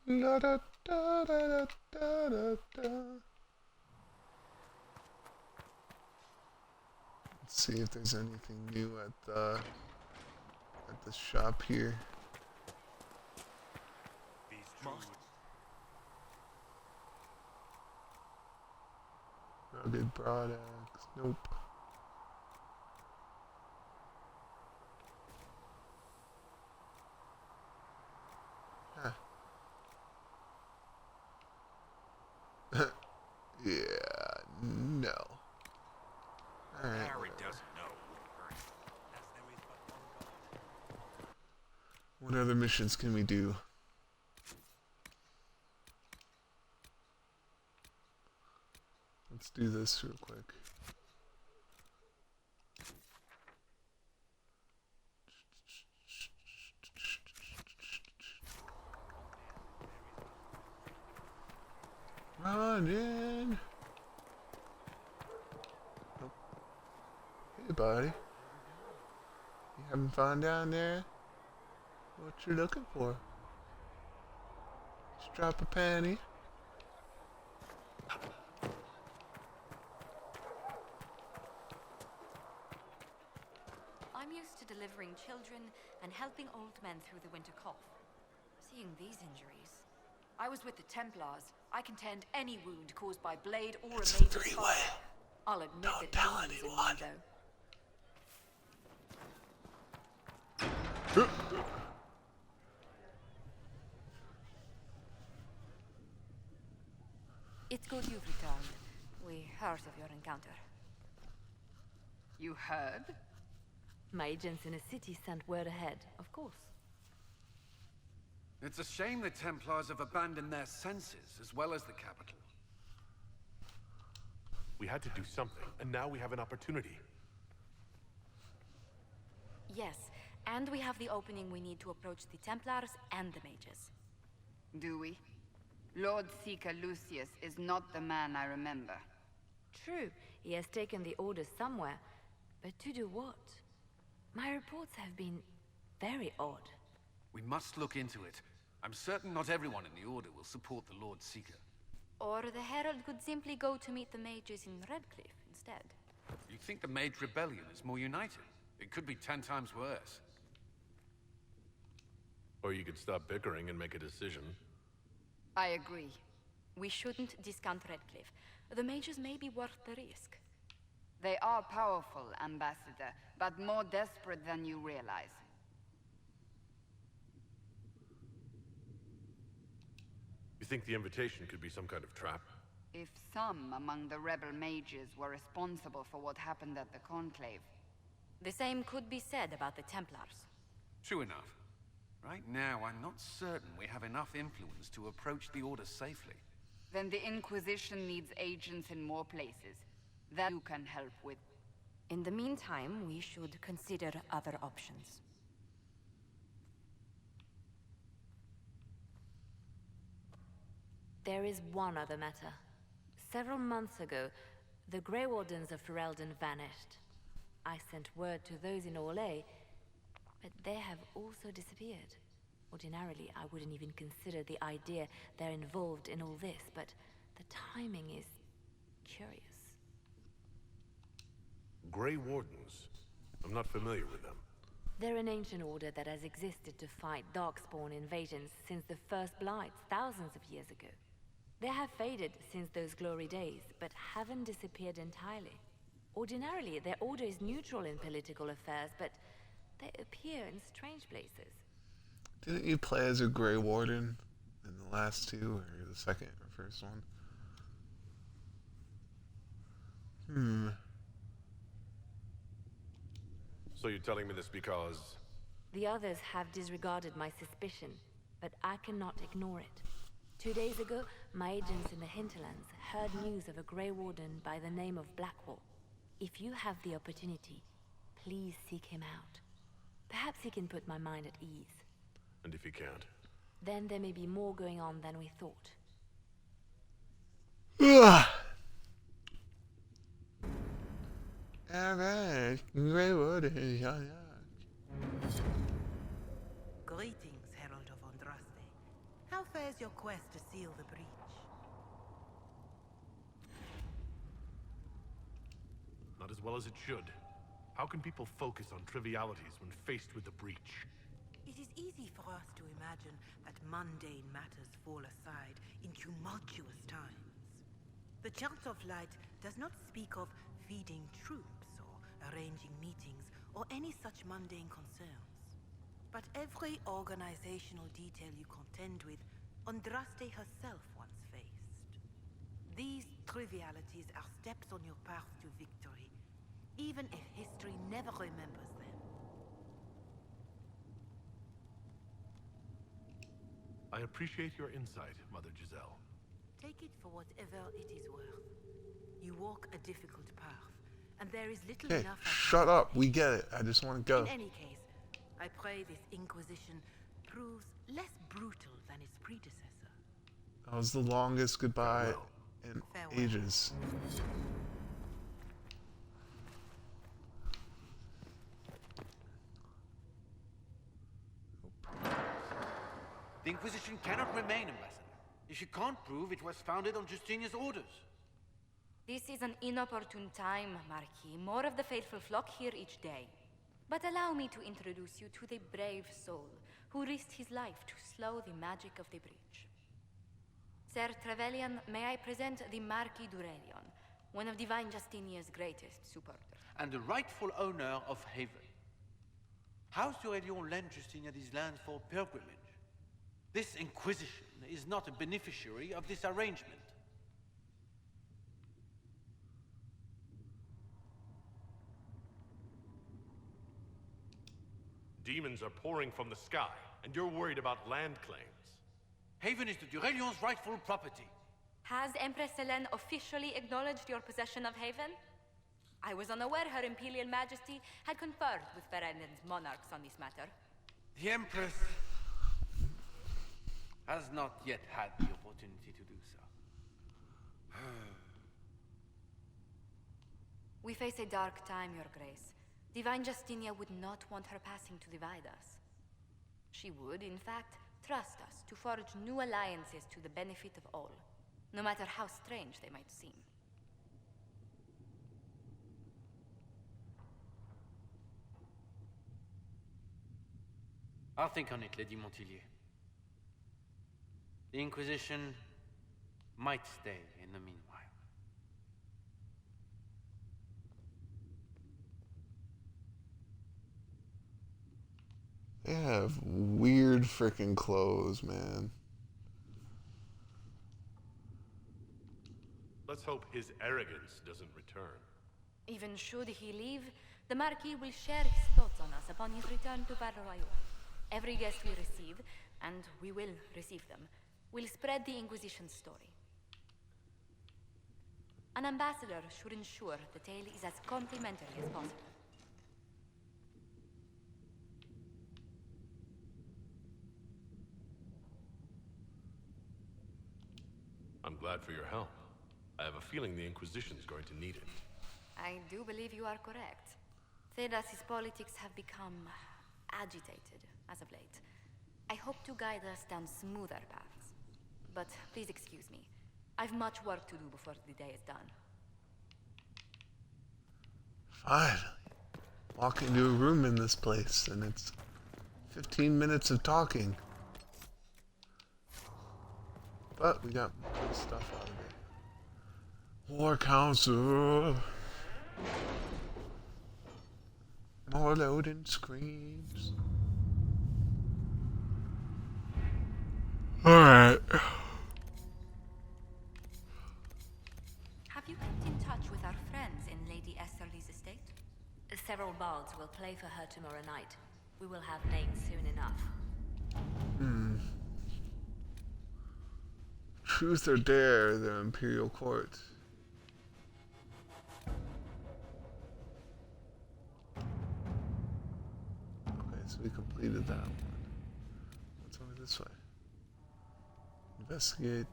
La da da da da da da. Let's see if there's anything new at the shop here. Rugged products. Nope. Huh. Yeah, no. Alright. Harry doesn't know. What other missions can we do? Let's do this real quick. Run in. Oh. Hey, buddy. You having fun down there? What you looking for? Just drop a penny. I'm used to delivering children and helping old men through the winter cough. Seeing these injuries. I was with the Templars. I can tend any wound caused by blade or It's a a mage's three-way. fire. I'll admit Don't that tell wounds in me, anyone. though. It's good you've returned. We heard of your encounter. You heard? My agents in a city sent word ahead, of course. It's a shame the Templars have abandoned their senses, as well as the capital. We had to do something, and now we have an opportunity. Yes, and we have the opening we need to approach the Templars and the mages. Do we? Lord Seeker Lucius is not the man I remember. True, he has taken the orders somewhere, but to do what? My reports have been very odd. We must look into it. I'm certain not everyone in the Order will support the Lord Seeker. Or the Herald could simply go to meet the mages in Redcliffe instead. You think the Mage Rebellion is more united? It could be 10 times worse. Or you could stop bickering and make a decision. I agree. We shouldn't discount Redcliffe. The mages may be worth the risk. They are powerful, Ambassador, but more desperate than you realize. You think the invitation could be some kind of trap? If some among the rebel mages were responsible for what happened at the Conclave. The same could be said about the Templars. True enough. Right now, I'm not certain we have enough influence to approach the Order safely. Then the Inquisition needs agents in more places. That you can help with. In the meantime, we should consider other options. There is one other matter. Several months ago, the Grey Wardens of Ferelden vanished. I sent word to those in Orlais, but they have also disappeared. Ordinarily, I wouldn't even consider the idea they're involved in all this, but the timing is curious. Grey Wardens? I'm not familiar with them. They're an ancient order that has existed to fight Darkspawn invasions since the first Blights, thousands of years ago. They have faded since those glory days, but haven't disappeared entirely. Ordinarily, their order is neutral in political affairs, but they appear in strange places. Didn't you play as a Grey Warden in the last two, or the second or first one? So you're telling me this because... The others have disregarded my suspicion, but I cannot ignore it. 2 days ago, my agents in the hinterlands heard news of a Grey Warden by the name of Blackwall. If you have the opportunity, please seek him out. Perhaps he can put my mind at ease. And if he can't? Then there may be more going on than we thought. Alright, Grey Warden, yeah. Greetings, Herald of Andraste. How fares your quest to seal the breach? Not as well as it should. How can people focus on trivialities when faced with the breach? It is easy for us to imagine that mundane matters fall aside in tumultuous times. The Chant of Light does not speak of feeding troops or arranging meetings or any such mundane concerns. But every organizational detail you contend with, Andraste herself once faced. These trivialities are steps on your path to victory, even if history never remembers them. I appreciate your insight, Mother Giselle. Take it for whatever it is worth. You walk a difficult path, and there is little Okay, enough... shut up. We get it. I just want to go. In any case, I pray this Inquisition proves less brutal than its predecessor. That was the longest goodbye in ages. The Inquisition cannot remain, Ambassador, if you can't prove it was founded on Justinian's orders. This is an inopportune time, Marquis. More of the faithful flock here each day. But allow me to introduce you to the brave soul who risked his life to slow the magic of the breach. Sir Trevelyan, may I present the Marquis d'Aurelion, one of Divine Justinia's greatest supporters. And the rightful owner of Haven. House d'Aurelion lent Justinia these lands for pilgrimage. This Inquisition is not a beneficiary of this arrangement. demons are pouring from the sky, and you're worried about land claims. Haven is the Durelion's rightful property. Has Empress Selene officially acknowledged your possession of Haven? I was unaware Her Imperial Majesty had conferred with Ferelden's monarchs on this matter. The Empress has not yet had the opportunity to do so. We face a dark time, Your Grace. Divine Justinia would not want her passing to divide us. She would, in fact, trust us to forge new alliances to the benefit of all, no matter how strange they might seem. I'll think on it, Lady Montilyet. The Inquisition might stay in the meanwhile. They have weird freaking clothes, man. Let's hope his arrogance doesn't return. Even should he leave, the Marquis will share his thoughts on us upon his return to Valois. Every guest we receive, and we will receive them, will spread the Inquisition's story. An ambassador should ensure the tale is as complimentary as possible. I'm glad for your help. I have a feeling the Inquisition's going to need it. I do believe you are correct. Thedas's politics have become agitated as of late. I hope to guide us down smoother paths. But please excuse me. I've much work to do before the day is done. Finally. Walk into a room in this place, and it's 15 minutes of talking. But we got good stuff out of it. War Council. More loading screens. Alright. Have you kept in touch with our friends in Lady Esterly's estate? Several bards will play for her tomorrow night. We will have names soon enough. Truth or Dare, the Imperial Court. Okay, so we completed that one. What's over this way? Investigate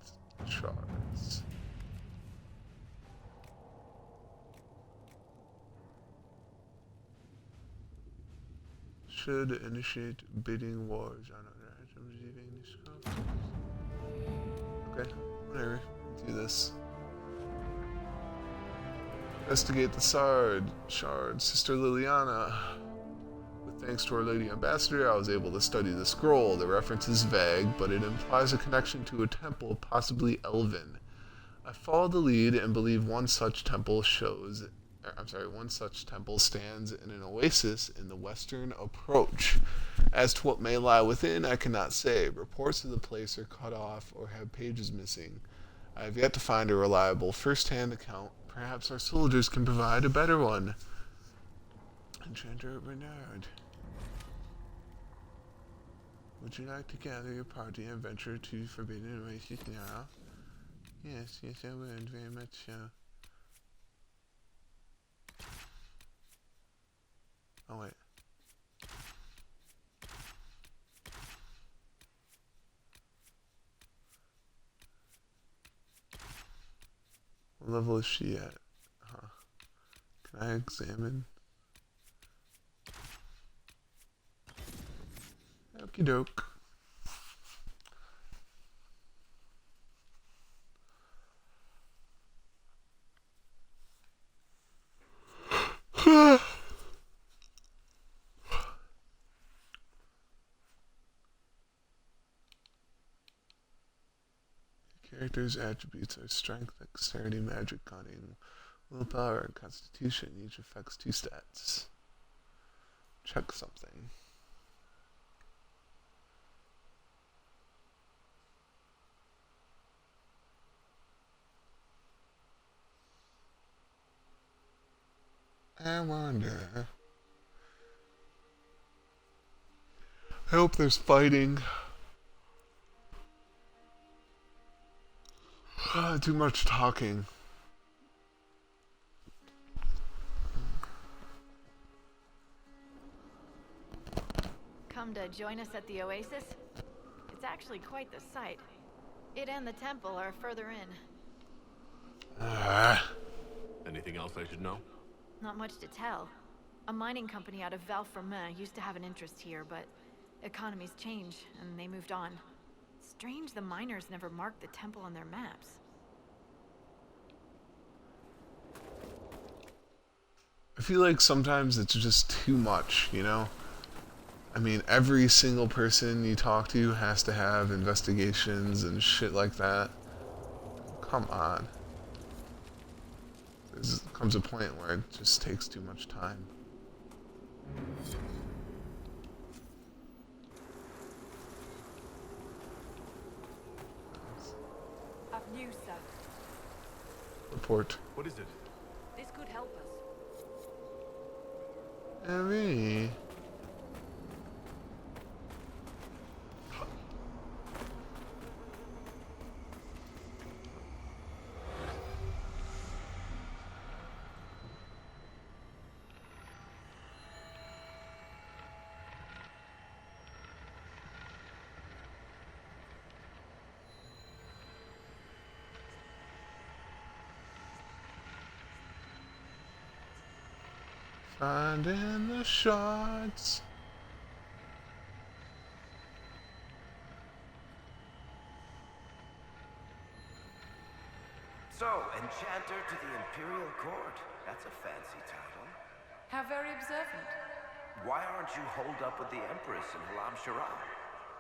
shards. Should initiate bidding wars on other items receiving these scrolls. Okay, whatever. Do this. Investigate the shard. Sister Liliana. With thanks to our Lady Ambassador, I was able to study the scroll. The reference is vague, but it implies a connection to a temple, possibly elven. I follow the lead and believe one such temple stands in an oasis in the western approach. As to what may lie within, I cannot say. Reports of the place are cut off or have pages missing. I have yet to find a reliable first-hand account. Perhaps our soldiers can provide a better one. Enchanter Bernard. Would you like to gather your party and venture to Forbidden Oasis now? Yes, I would, very much so. Oh, wait. What level is she at? Huh. Can I examine? Okie doke. Character's attributes are strength, dexterity, magic, cunning, willpower, and constitution. Each affects 2 stats. Check something. I wonder. I hope there's fighting. Too much talking. Come to join us at the Oasis? It's actually quite the sight. It and the temple are further in. Anything else I should know? Not much to tell. A mining company out of Val-Fermin used to have an interest here, but economies change, and they moved on. Strange the miners never marked the temple on their maps. I feel like sometimes it's just too much, you know? I mean, every single person you talk to has to have investigations and shit like that. Come on. There comes a point where it just takes too much time. I've news, sir. Report. What is it? This could help us. Really? Finding the shards. So, Enchanter to the Imperial Court. That's a fancy title. How very observant. Why aren't you holed up with the Empress in Halam Shara?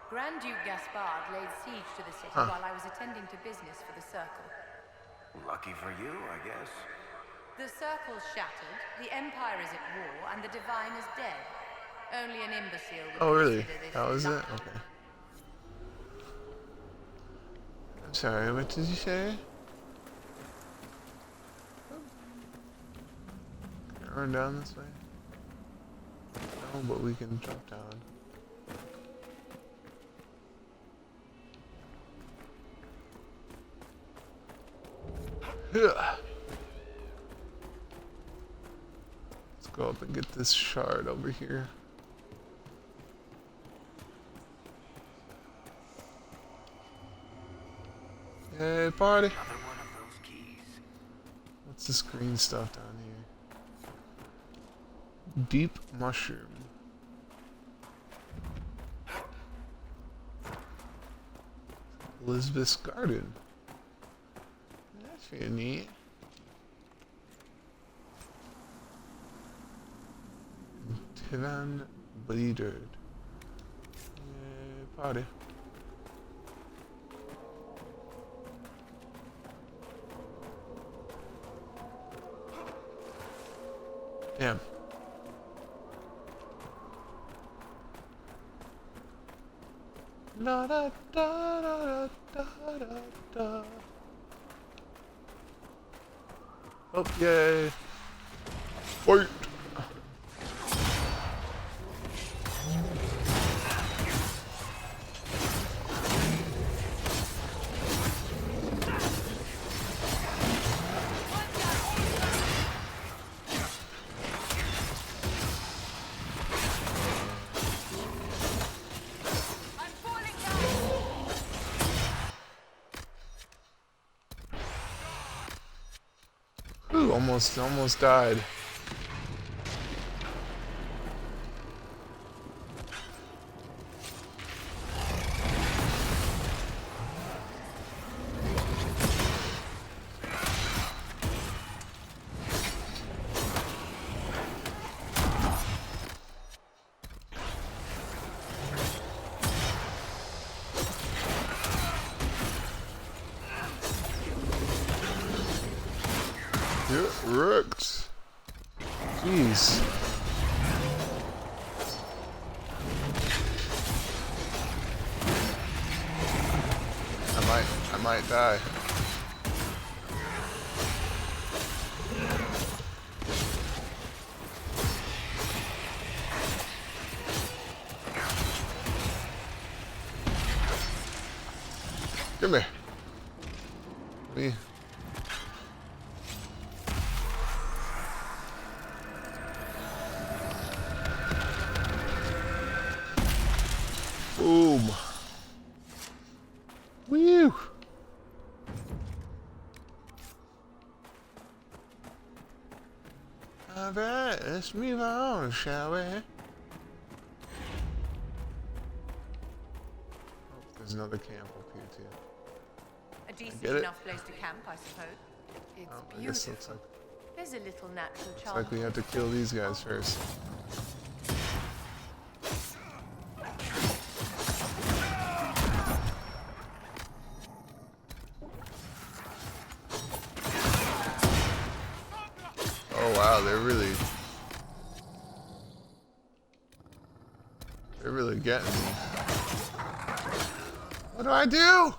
Grand Duke Gaspard laid siege to the city while I was attending to business for the Circle. Lucky for you, I guess. The Circle's shattered, the Empire is at war, and the Divine is dead. Only an imbecile would Oh, really? consider this That was it? lucky. Okay. I'm sorry, what did you say? Can I run down this way? No, but we can jump down. Yeah. Let's go up and get this shard over here. Yay, party! What's this green stuff down here? Deep mushroom. Elizabeth's garden. That's pretty neat. Tivan Bleedered. Yay, party. Damn. Da da da da da da da. Oh, yay. Fight! Ooh, almost died. Get wrecked. Jeez. I might die. Come here. Me. Boom. Woo. Alright, let's move on, shall we? Oh, there's another camp up here too. A decent get it. enough place to camp, I suppose. It's Oh, I guess beautiful. looks like, There's a little natural looks charm. like we have to kill these guys first. Oh wow, they're really getting me. What do I do? Oh,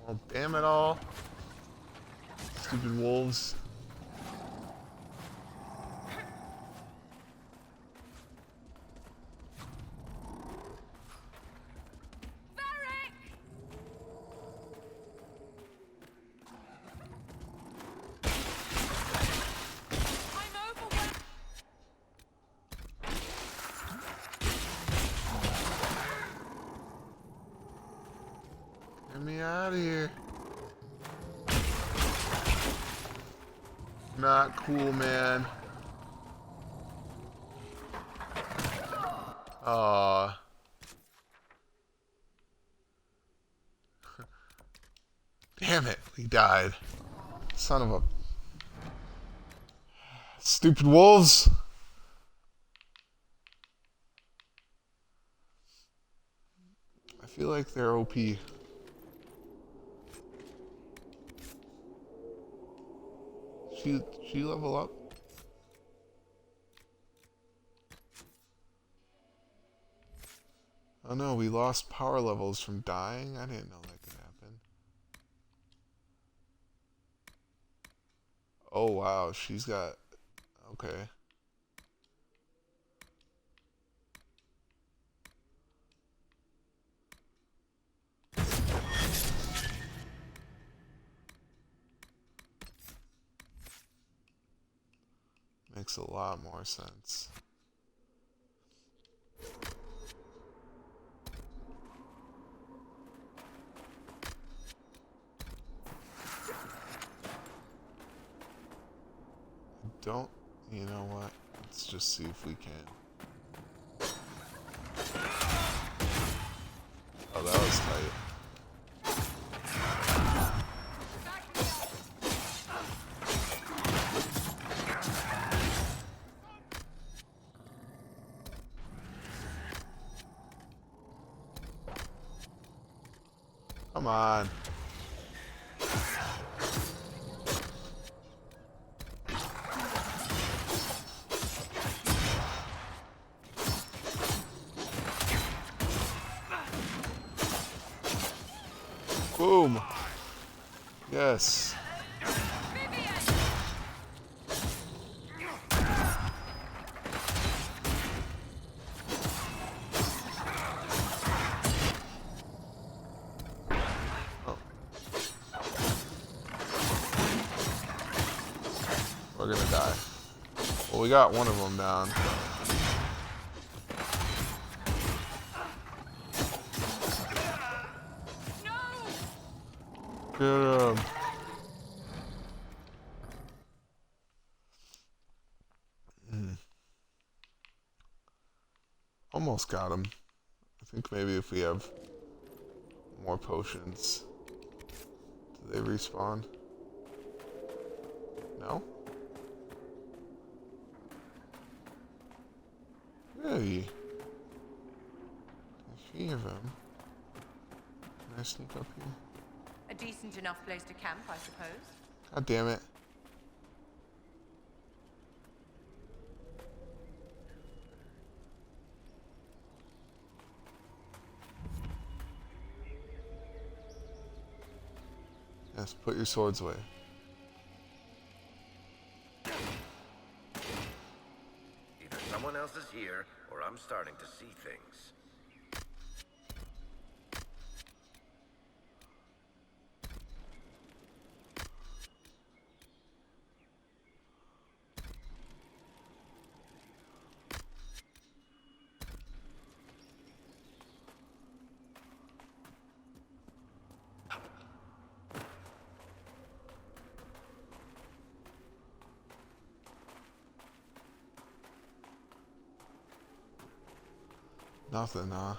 well, damn it all. Stupid wolves. Get me out of here. Not cool, man. Aww. Damn it, we died. Son of a... Stupid wolves! I feel like they're OP. She level up? Oh no, we lost power levels from dying? I didn't know that could happen. Oh wow, she's got... Okay. Makes a lot more sense. Don't, you know what? Let's just see if we can. Oh, that was tight. Come on. Boom. Yes. We're gonna die. Well, we got one of them down. Get him. Almost got him. I think maybe if we have more potions. Do they respawn? No? Really? There's 3 of them. Can I sneak up here? A decent enough place to camp, I suppose. God damn it. Yes, put your swords away. Either someone else is here, or I'm starting to see things. Nothing, huh?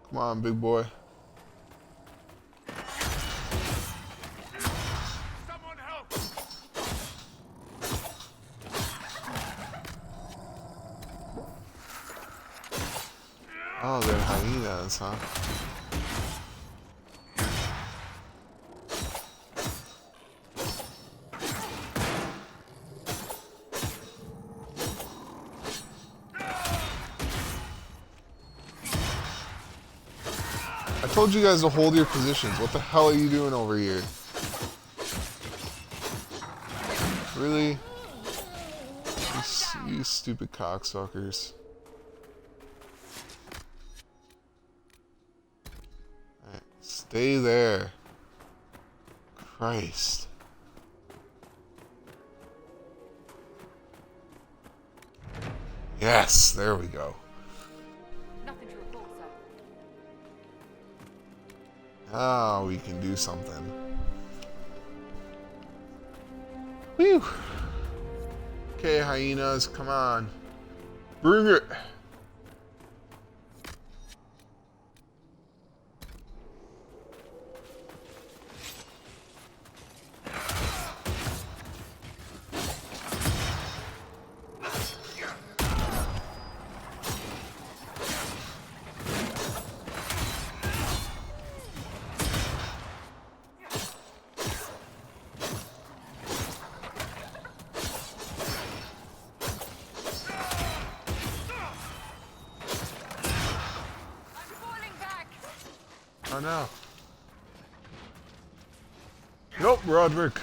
Come on, big boy. Someone help! Oh, they're hyenas, huh? I told you guys to hold your positions. What the hell are you doing over here? Really? You stupid cocksuckers. Alright, stay there. Christ. Yes, there we go. Nothing to report, sir. Ah, we can do something. Whew. Okay, hyenas, come on. Bring it. Oh no. Nope, Roderick.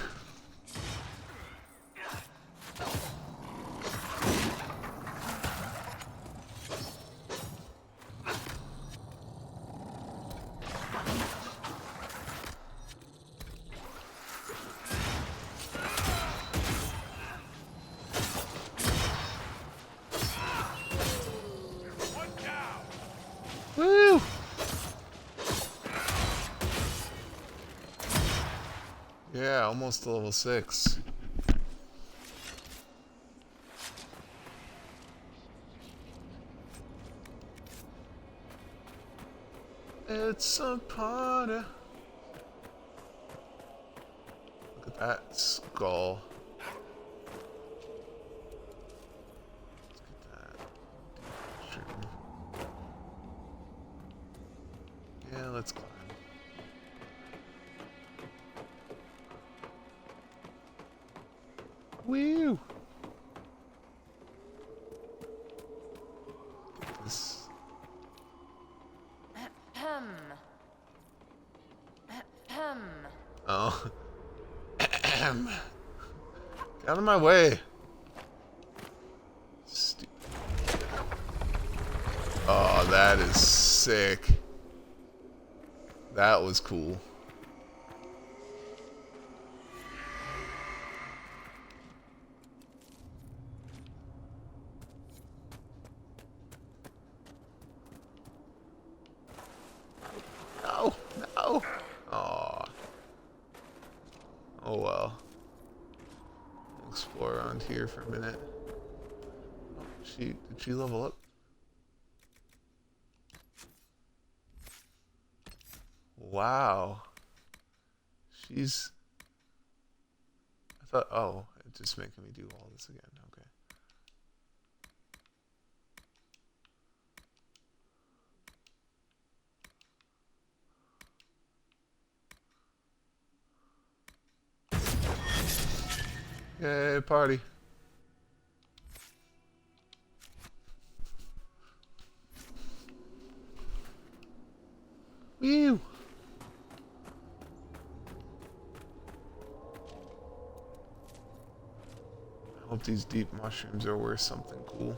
Woo! Yeah, almost to level 6. It's a party. Look at that skull. Let's get that. Sure. Yeah, let's climb. Woo! Get this. Oh. Get out of my way. Stupid. Oh, that is sick. That was cool. No, no. Aw. Oh well. Explore around here for a minute. Oh, did she level up? Wow. She's... I thought, oh, it's just making me do all this again. Okay. Yay, party. Woo! I hope these deep mushrooms are worth something cool.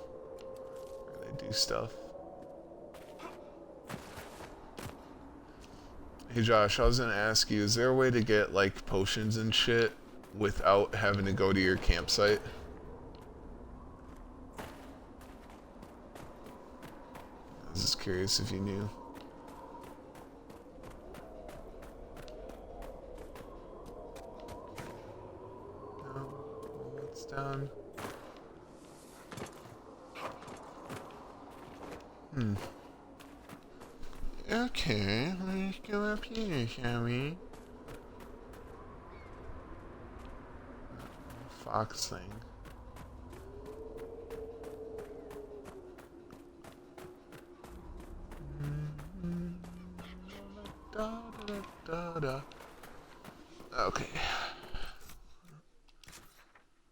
Or they do stuff. Hey Josh, I was gonna ask you, is there a way to get like potions and shit without having to go to your campsite? I was just curious if you knew. No. down. Okay, let's go up here, shall we? Fox thing. Da, da, da, da. Okay.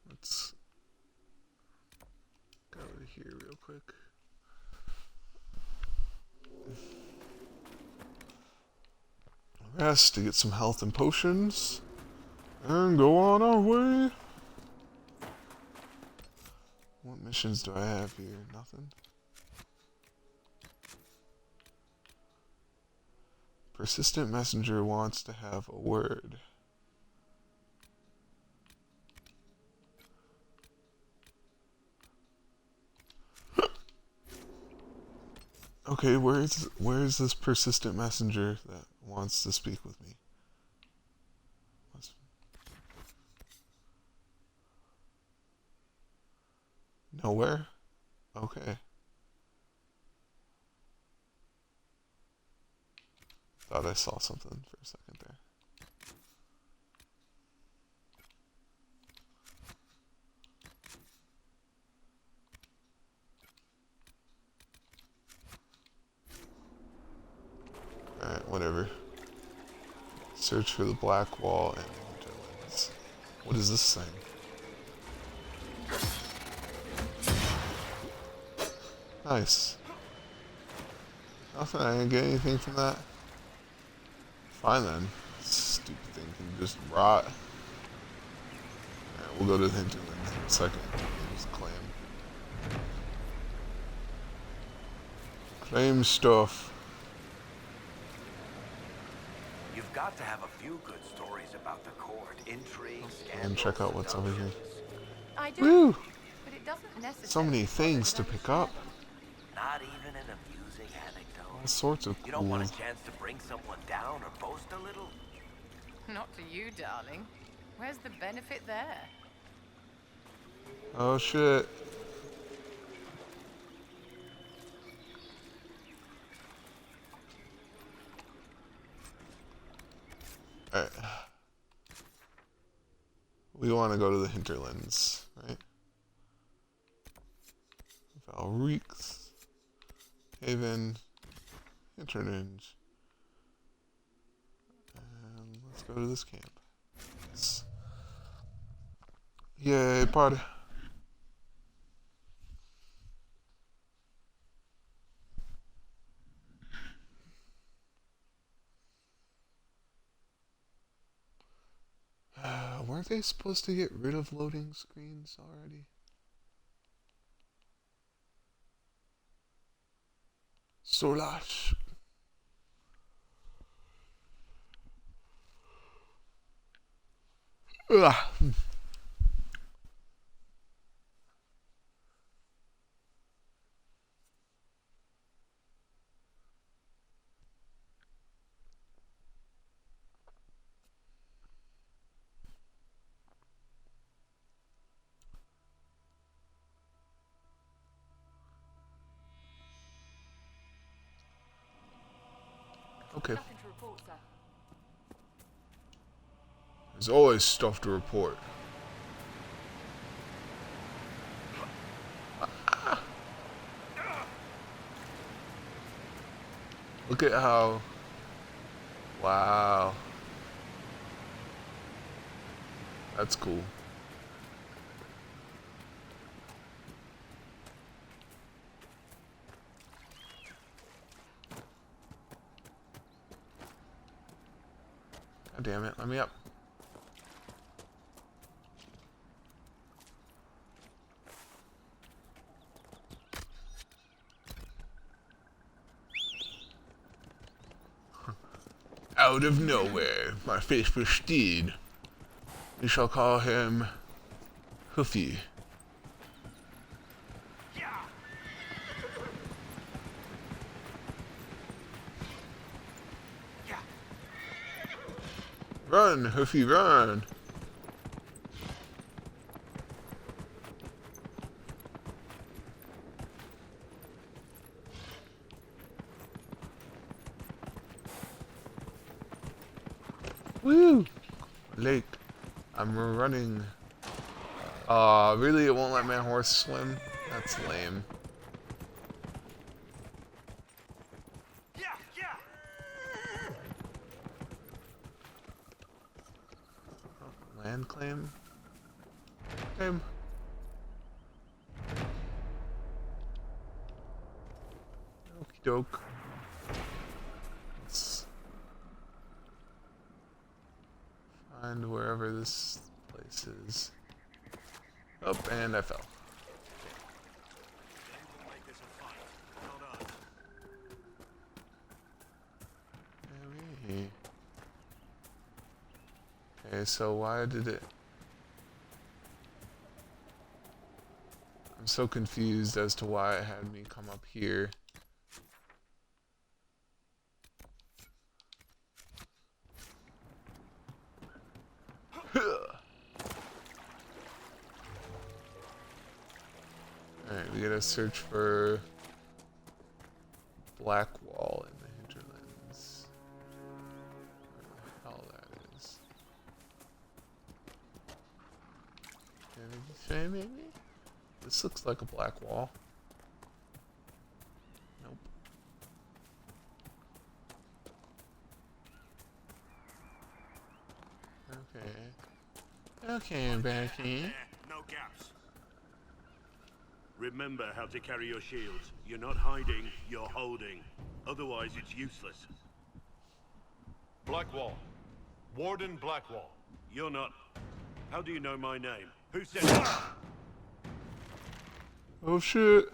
Let's go to here real quick. Rest to get some health and potions. And go on our way. What missions do I have here? Nothing. Persistent messenger wants to have a word. Okay, where is this persistent messenger that wants to speak with me? Nowhere? Okay. Thought I saw something for a second there. Alright, whatever. Search for the black wall and the hinterlands. What is this thing? Nice. Nothing, I didn't get anything from that. Fine then. Stupid thing can just rot. Alright, we'll go to the hinterlands in a second. Use the claim. Claim stuff. You've got to have a few good stories about the court, intrigues, And check out what's over here. I do. Woo! But it doesn't necessarily. So many things to pick up. Not even an amusing anecdote. All sorts of You cool. don't want a chance to bring someone down or boast a little? Not to you, darling. Where's the benefit there? Oh shit. Alright. We want to go to the hinterlands, right? Valriks, Haven, hinterlands. And let's go to this camp. Yes. Yay, party. Weren't they supposed to get rid of loading screens already? Solash. Ugh. Okay. Nothing to report, sir. There's always stuff to report. Look at how... Wow. That's cool. God damn it, let me up. Out of nowhere, my faithful steed. We shall call him Hoofy. Run, Hoofy, run! Woo! Lake. I'm running. Really? It won't let my horse swim? That's lame. Oh, land claim? Okay. Okie doke. Let's find wherever this place is. Oh, and I fell. Okay, so why did it... I'm so confused as to why it had me come up here. Alright, we gotta search for black wall in the hinterlands. Where the hell that is. Can you say maybe? This looks like a black wall. Nope. Okay. Okay, Becky. No gaps. Remember how to carry your shields. You're not hiding, you're holding. Otherwise, it's useless. Blackwall. Warden Blackwall. You're not... How do you know my name? Who said it? Oh shit.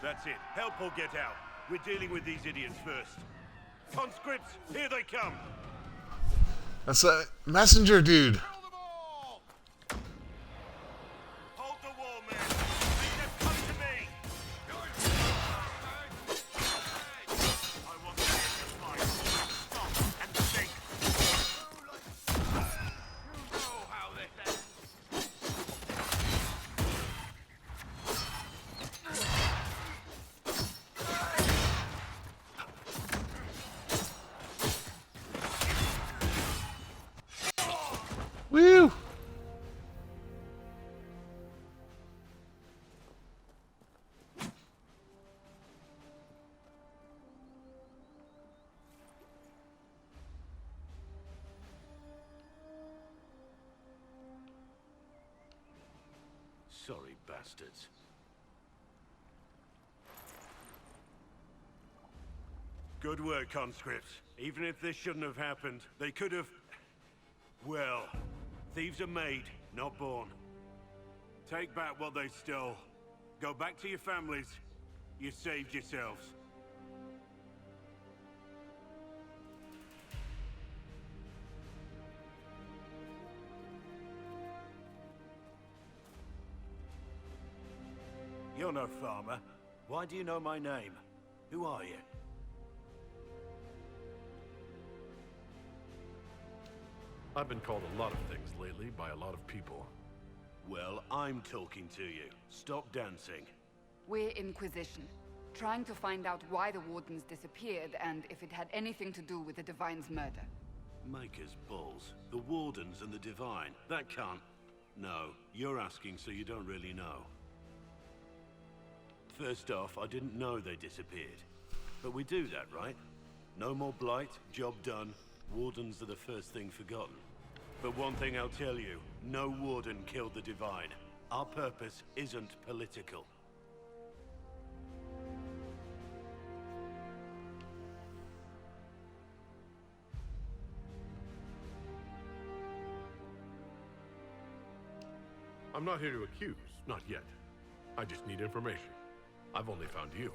That's it. Help or get out. We're dealing with these idiots first. Conscripts, here they come. That's a messenger dude. Hold the wall, men. Make them come to me. I want to get the fight. Stop and think. You know how this ends. Woo! Sorry, bastards. Good work, conscripts. Even if this shouldn't have happened, they could have... Well, thieves are made, not born. Take back what they stole. Go back to your families. You saved yourselves. You're no farmer. Why do you know my name? Who are you? I've been called a lot of things lately by a lot of people. Well, I'm talking to you. Stop dancing. We're Inquisition, trying to find out why the Wardens disappeared and if it had anything to do with the Divine's murder. Maker's balls. The Wardens and the Divine. That can't... No, you're asking so you don't really know. First off, I didn't know they disappeared. But we do that, right? No more blight, job done. Wardens are the first thing forgotten. But one thing I'll tell you, no Warden killed the Divine. Our purpose isn't political. I'm not here to accuse, not yet. I just need information. I've only found you.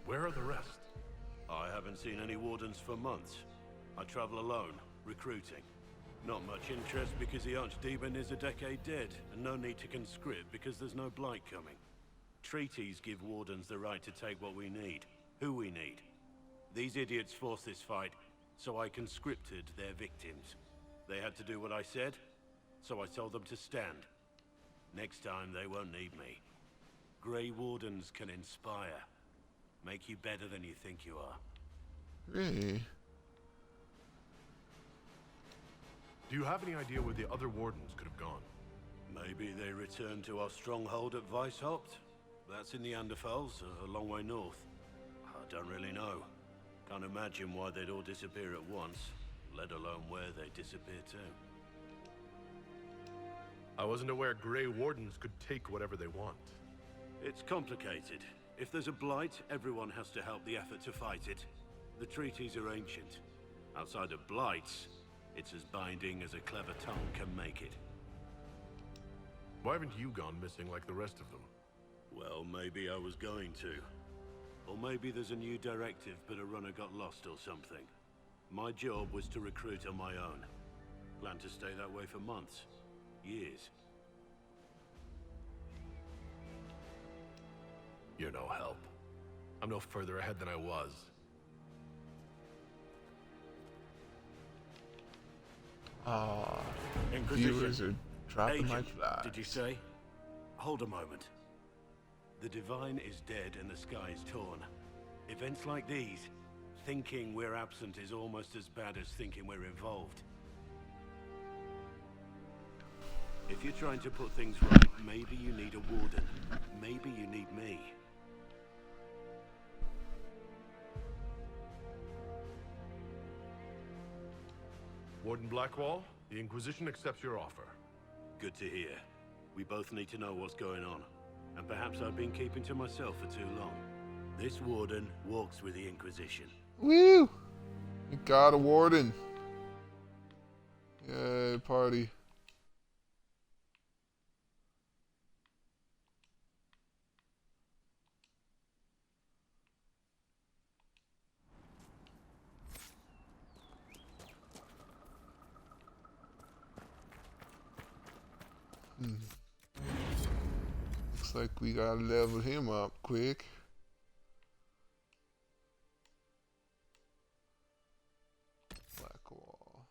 Where are the rest? I haven't seen any Wardens for months. I travel alone, recruiting. Not much interest because the Archdemon is a decade dead, and no need to conscript because there's no blight coming. Treaties give Wardens the right to take what we need, who we need. These idiots forced this fight, so I conscripted their victims. They had to do what I said, so I told them to stand. Next time they won't need me. Grey Wardens can inspire. Make you better than you think you are. Really? Do you have any idea where the other wardens could have gone? Maybe they returned to our stronghold at Weishaupt? That's in the Anderfels, a long way north. I don't really know. Can't imagine why they'd all disappear at once, let alone where they disappear to. I wasn't aware Grey Wardens could take whatever they want. It's complicated. If there's a blight, everyone has to help the effort to fight it. The treaties are ancient. Outside of blights, it's as binding as a clever tongue can make it. Why haven't you gone missing like the rest of them? Well, maybe I was going to. Or maybe there's a new directive, but a runner got lost or something. My job was to recruit on my own. Plan to stay that way for months. Years. You're no help. I'm no further ahead than I was. Viewers are dropping like Agent, flies. did you say? Hold a moment. The Divine is dead and the sky is torn. Events like these, thinking we're absent is almost as bad as thinking we're involved. If you're trying to put things right, maybe you need a warden. Maybe you need me. Warden Blackwall, the Inquisition accepts your offer. Good to hear. We both need to know what's going on. And perhaps I've been keeping to myself for too long. This warden walks with the Inquisition. Woo! We got a warden. Yay, party. Looks like we gotta level him up quick. Blackwall.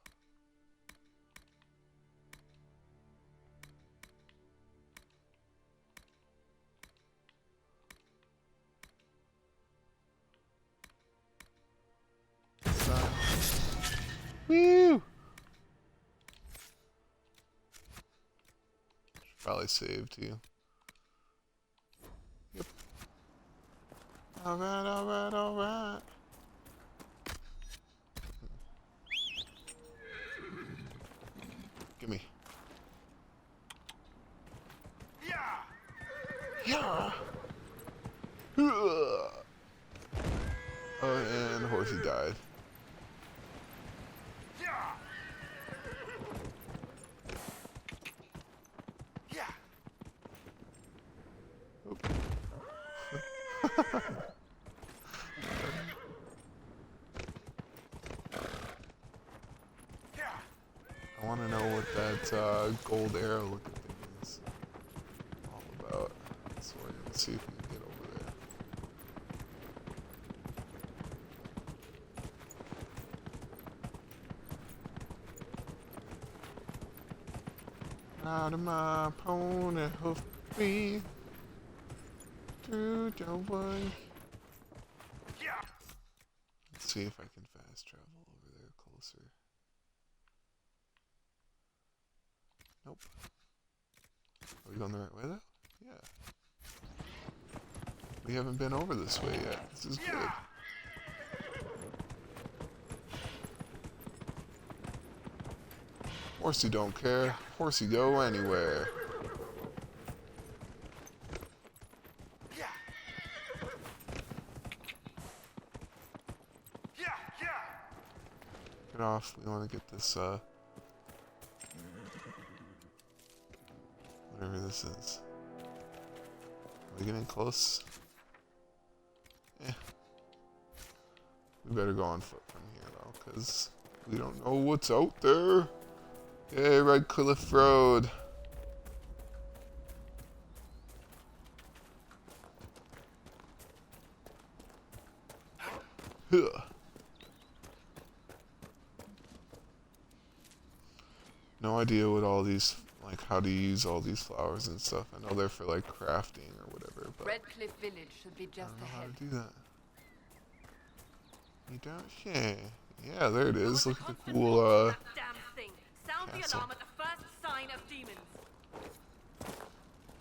Woo! Probably save too. Yep. Alright, alright, alright. Gimme. Yeah! Oh, and Horsey died. I want to know what that gold arrow looking thing is all about. So we're gonna see if we can get over there. Out of my pony hoof feet through the way. Let's see if I can fast travel over there closer. Nope. Are we going the right way though? Yeah. We haven't been over this way yet. This is good. Horsey don't care. Horsey go anywhere. Get off. We want to get this, whatever this is. Are we getting close? Eh. We better go on foot from here, though, because we don't know what's out there. Hey, Red Cliff Road. Huh. No idea what all these, like, how to use all these flowers and stuff. I know they're for, like, crafting or whatever, but Red Cliff Village should be I just don't know ahead. how to do that. You don't? Yeah. Yeah, there it is. Look at the cool, Sound the Castle. alarm at the first sign of demons.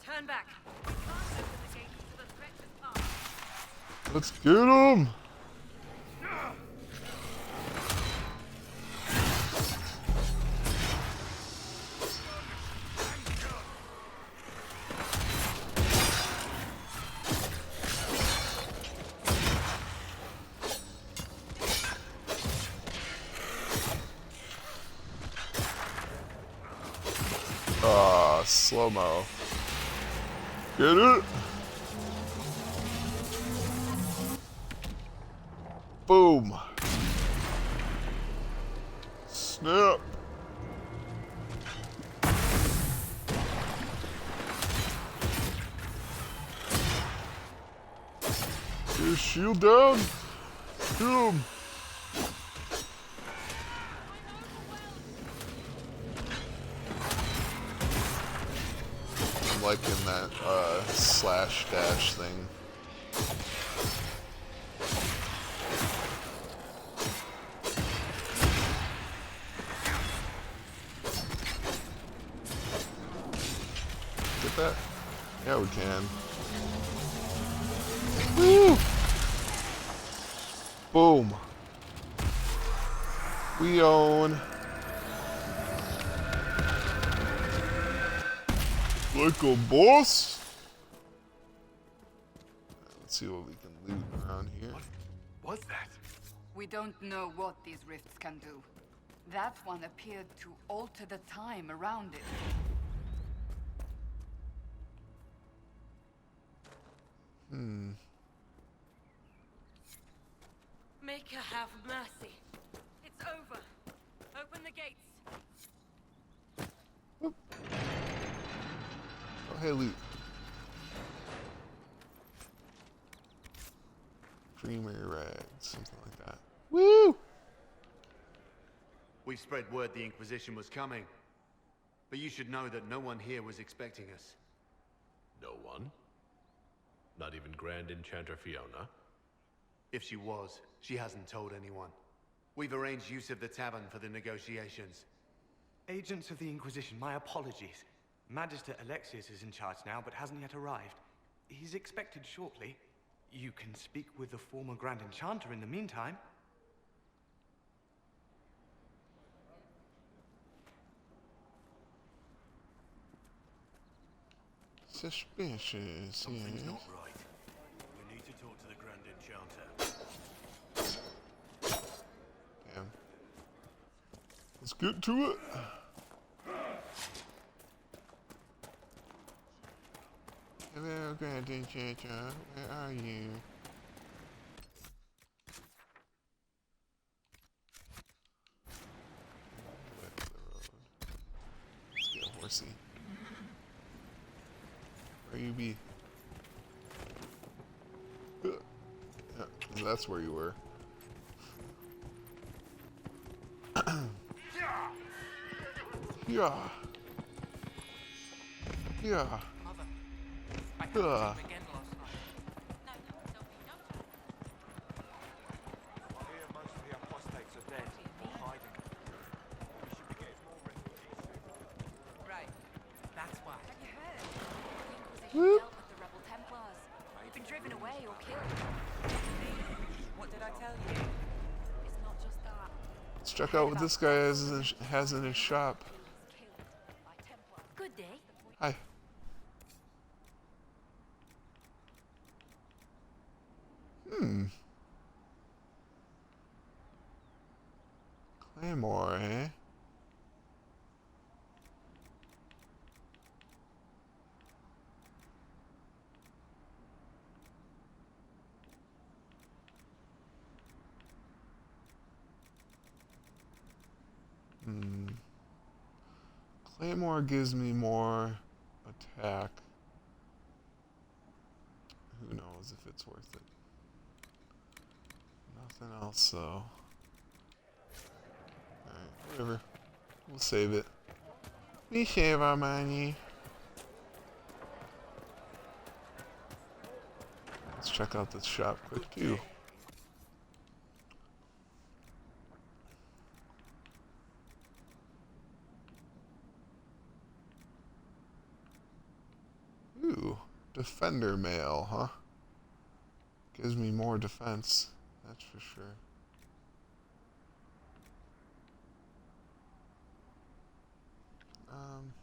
Turn back. We can't open the gates to the treacherous path. Let's get him! Ah, slow-mo. Get it? Boom. Snap. Get his shield down. Shoot him. I'm liking that slash dash thing. Get that? Yeah, we can. Woo! Boom. We own. Like a boss. Let's see what we can loot around here. What's that? We don't know what these rifts can do. That one appeared to alter the time around it. Maker, have mercy. It's over. Open the gates. Oh, hey, loot. Dreamer rags, something like that. Woo! We spread word the Inquisition was coming. But you should know that no one here was expecting us. No one? Not even Grand Enchanter Fiona? If she was, she hasn't told anyone. We've arranged use of the tavern for the negotiations. Agents of the Inquisition, my apologies. Magister Alexius is in charge now, but hasn't yet arrived. He's expected shortly. You can speak with the former Grand Enchanter in the meantime. Suspicious, Something's yes. not right. We need to talk to the Grand Enchanter. Damn. Let's get to it. Hello, Grand Enchanter. Where are you? Let's get a horsey. Where you be? Yeah, that's where you were. Yeah. Yeah. Yeah. Right. That's why. Have you heard? The Inquisition Whoop. dealt with the rebel Templars. They've been driven away or killed. What did I tell you? It's not just that. Let's check out what this guy has in his shop. Good day. Hi. Claymore, eh? Claymore gives me more attack. Who knows if it's worth it. Nothing else, though. Alright, whatever. We'll save it. We save our money. Let's check out this shop quick, too. Defender mail, huh? Gives me more defense, that's for sure. I'm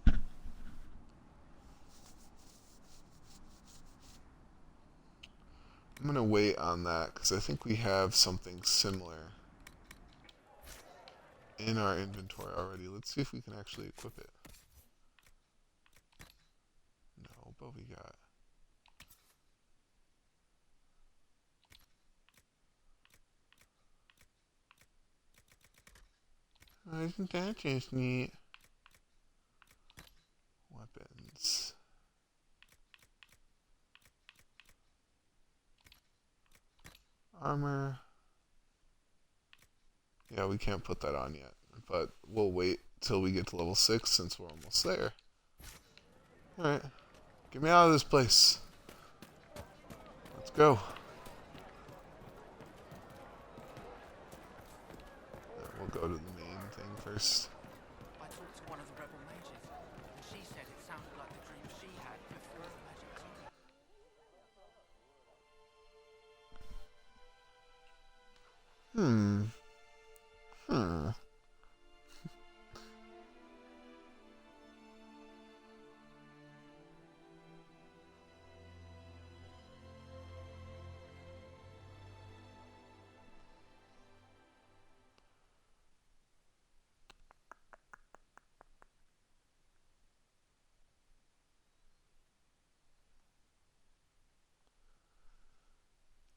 gonna wait on that because I think we have something similar in our inventory already. Let's see if we can actually equip it. No, but we got... Isn't that just neat? Weapons. Armor. Yeah, we can't put that on yet, but we'll wait till we get to level 6 since we're almost there. Alright, get me out of this place. Let's go. We'll go to the main thing first. I talked to one of the rebel mages, and she said it sounded like the dream she had before the magic too.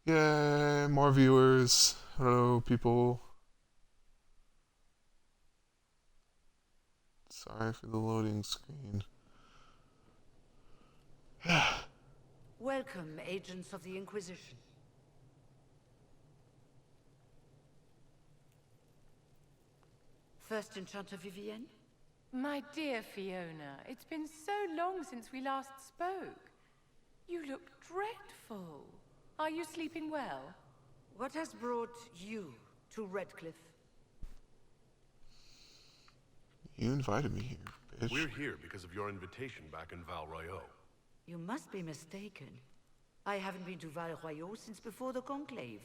Yay, more viewers. Hello, people. Sorry for the loading screen. Welcome, agents of the Inquisition. First Enchanter Vivienne? My dear Fiona, it's been so long since we last spoke. You look dreadful. Are you sleeping well? What has brought you to Redcliffe? You invited me here, bitch. We're here because of your invitation back in Val Royeaux. You must be mistaken. I haven't been to Val Royeaux since before the Conclave.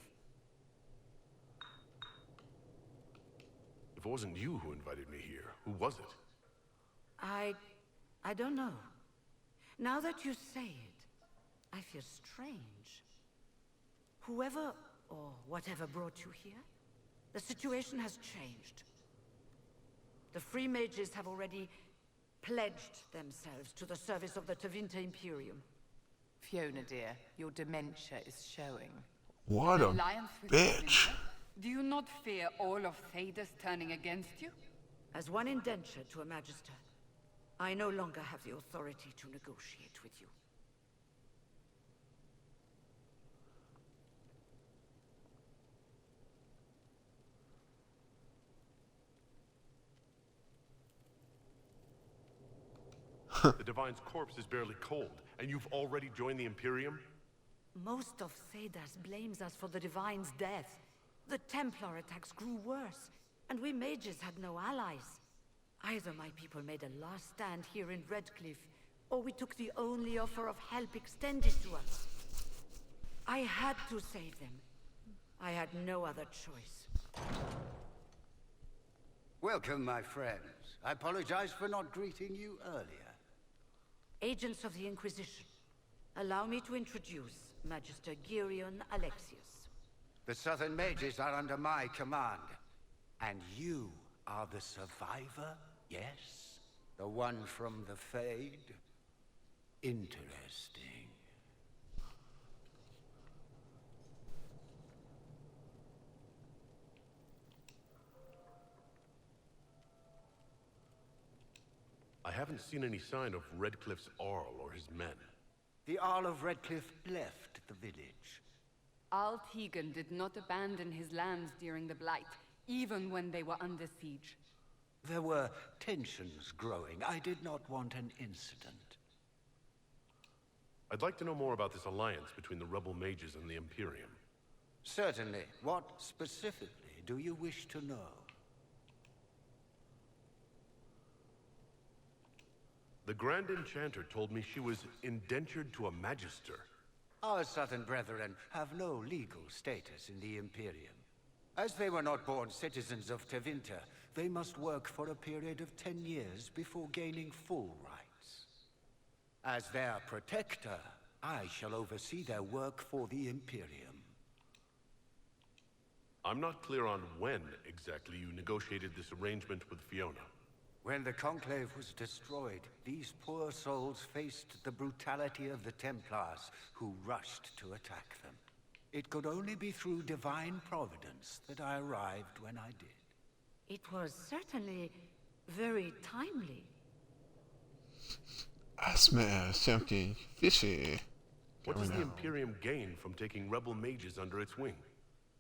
If it wasn't you who invited me here, who was it? I don't know. Now that you say it, I feel strange. Whoever or whatever brought you here, the situation has changed. The Free Mages have already pledged themselves to the service of the Tevinter Imperium. Fiona, dear, your dementia is showing. What a Alliance with bitch. Tevinter? Do you not fear all of Thedas turning against you? As one indenture to a Magister, I no longer have the authority to negotiate with you. The Divine's corpse is barely cold, and you've already joined the Imperium? Most of Thedas blames us for the Divine's death. The Templar attacks grew worse, and we mages had no allies. Either my people made a last stand here in Redcliffe, or we took the only offer of help extended to us. I had to save them. I had no other choice. Welcome, my friends. I apologize for not greeting you earlier. Agents of the Inquisition, allow me to introduce Magister Girion Alexius. The Southern Mages are under my command. And you are the survivor, yes? The one from the Fade? Interesting. I haven't seen any sign of Redcliffe's Arl or his men. The Arl of Redcliffe left the village. Arl Tegan did not abandon his lands during the Blight, even when they were under siege. There were tensions growing. I did not want an incident. I'd like to know more about this alliance between the rebel mages and the Imperium. Certainly. What specifically do you wish to know? The Grand Enchanter told me she was indentured to a Magister. Our southern brethren have no legal status in the Imperium. As they were not born citizens of Tevinter, they must work for a period of 10 years before gaining full rights. As their protector, I shall oversee their work for the Imperium. I'm not clear on when exactly you negotiated this arrangement with Fiona. When the Conclave was destroyed, these poor souls faced the brutality of the Templars, who rushed to attack them. It could only be through divine providence that I arrived when I did. It was certainly very timely. I smell something fishy. What does the Imperium gain from taking rebel mages under its wing?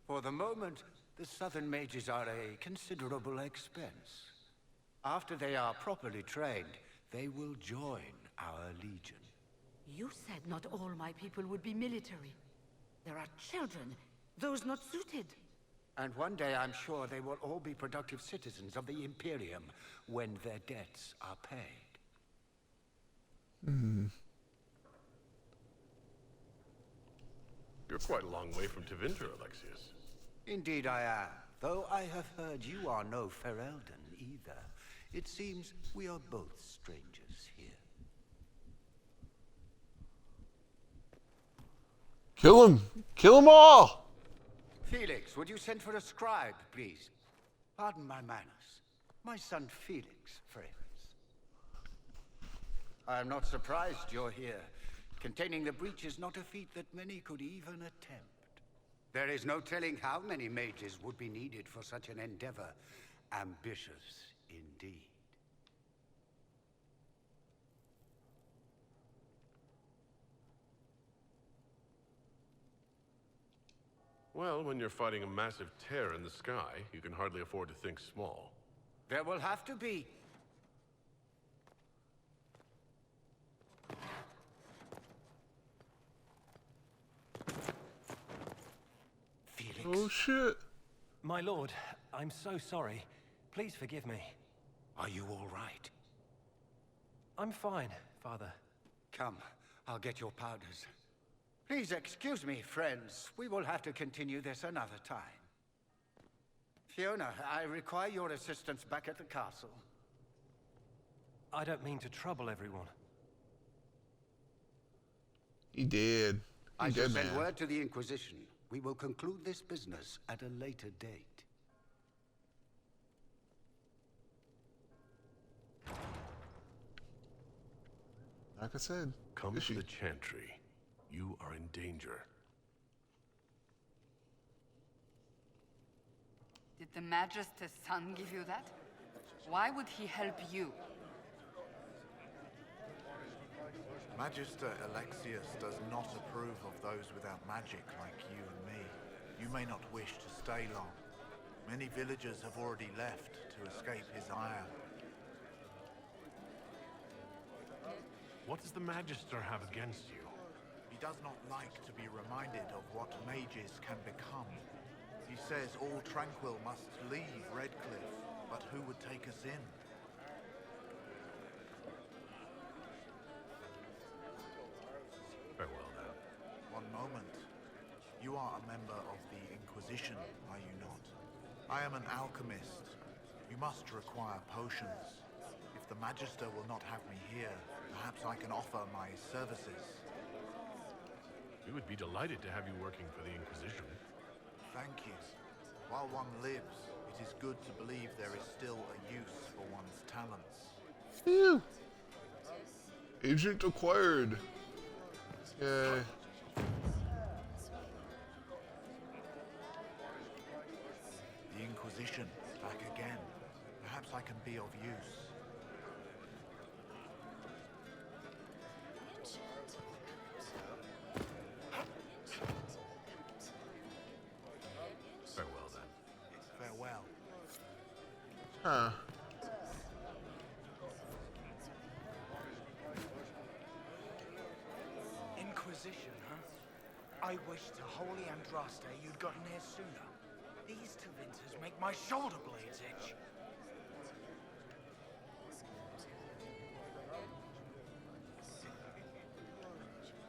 For the moment, the Southern mages are a considerable expense. After they are properly trained, they will join our legion. You said not all my people would be military. There are children, those not suited. And one day I'm sure they will all be productive citizens of the Imperium when their debts are paid. You're quite a long way from Tevinter, Alexius. Indeed I am, though I have heard you are no Ferelden either. It seems we are both strangers here. Kill him! Kill them all! Felix, would you send for a scribe, please? Pardon my manners. My son Felix, friends. I am not surprised you're here. Containing the breach is not a feat that many could even attempt. There is no telling how many mages would be needed for such an endeavor. Ambitious indeed. Well, when you're fighting a massive tear in the sky, you can hardly afford to think small. There will have to be. Felix. Oh shit. My lord, I'm so sorry. Please forgive me. Are you all right? I'm fine, Father. Come, I'll get your powders. Please excuse me, friends. We will have to continue this another time. Fiona, I require your assistance back at the castle. I don't mean to trouble everyone. He did. I He shall did, send man. word to the Inquisition. We will conclude this business at a later date. Like I said, Come fishy. to the Chantry. You are in danger. Did the Magister's son give you that? Why would he help you? Magister Alexius does not approve of those without magic like you and me. You may not wish to stay long. Many villagers have already left to escape his ire. What does the Magister have against you? He does not like to be reminded of what mages can become. He says all Tranquil must leave Redcliffe, but who would take us in? Farewell, then. One moment. You are a member of the Inquisition, are you not? I am an alchemist. You must require potions. If the Magister will not have me here, perhaps I can offer my services. We would be delighted to have you working for the Inquisition. Thank you. While one lives, it is good to believe there is still a use for one's talents. Phew. Agent acquired. Yay. The Inquisition, back again. Perhaps I can be of use. Farewell, then. Farewell. Huh. Inquisition, huh? I wish to Holy Andraste you'd gotten here sooner. These two winters make my shoulder blades itch.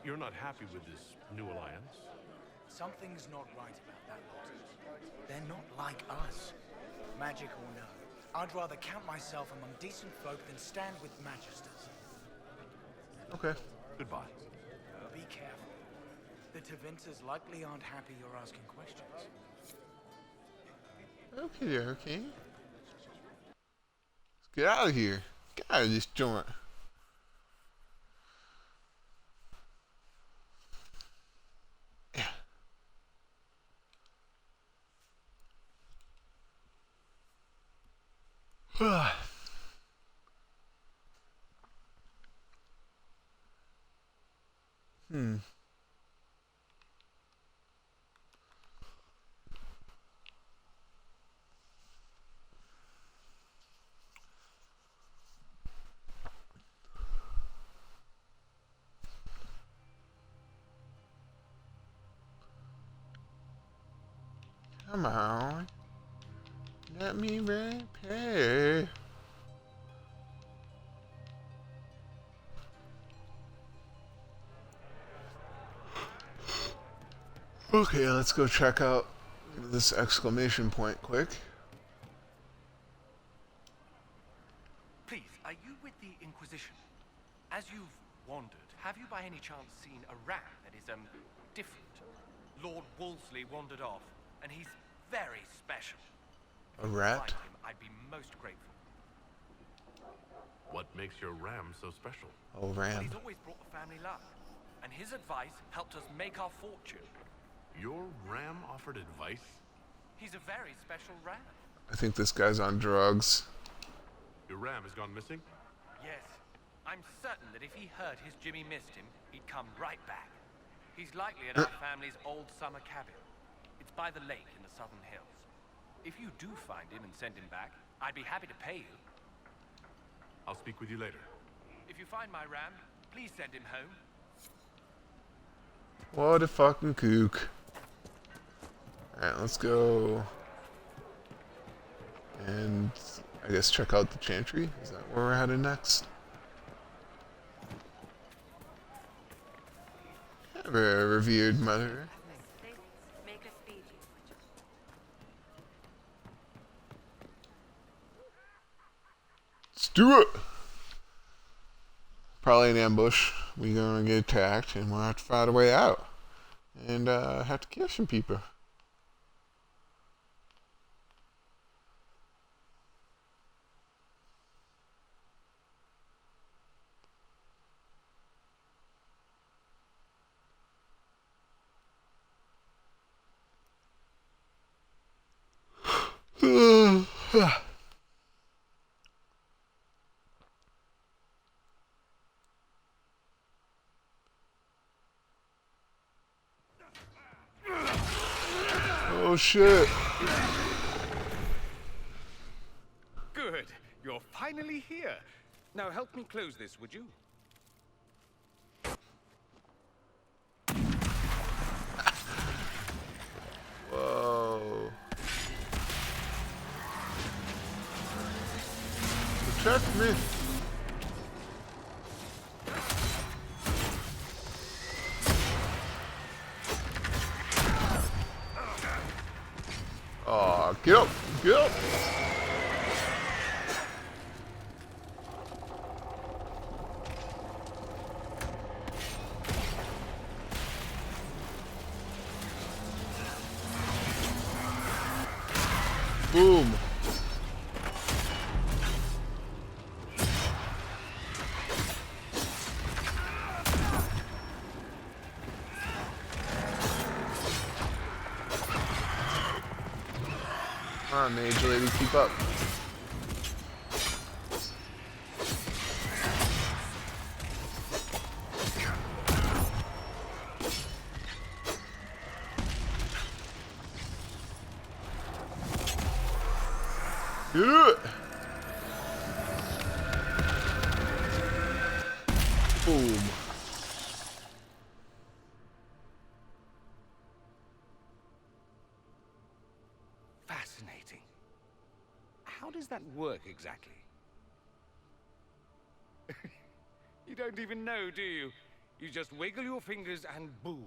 You're not happy with this new alliance? Something's not right about that lot. They're not like us. Magic or no, I'd rather count myself among decent folk than stand with magisters. Okay. Goodbye. Be careful. The Tevinters likely aren't happy you're asking questions. Okay, okay. Let's get out of here. Get out of this joint. Yeah. Come on. Let me repay. Okay, let's go check out this exclamation point quick. Please, are you with the Inquisition? As you've wandered, have you by any chance seen a rat that is, different? Lord Wolseley wandered off, and he's very special. A rat? Find him, I'd be most grateful. What makes your ram so special? Oh, Well, ram. he's always brought the family luck, and his advice helped us make our fortune. Your ram offered advice? He's a very special ram. I think this guy's on drugs. Your ram has gone missing? Yes. I'm certain that if he heard his Jimmy missed him, he'd come right back. He's likely at our family's old summer cabin. It's by the lake in the southern hills. If you do find him and send him back, I'd be happy to pay you. I'll speak with you later. If you find my ram, please send him home. What a fucking kook. Alright, let's go. And I guess check out the chantry. Is that where we're headed next? Very revered mother. Make a speech. Let's do it! Probably an ambush. We're gonna get attacked and we'll have to fight our way out. And have to kill some people. Oh shit. Good. You're finally here. Now help me close this, would you? Whoa. Protect me. Aw, get up, get up. Boom. Come on, mage lady, keep up. Get it! Boom. Fascinating. How does that work exactly? You don't even know, do you? You just wiggle your fingers and boom.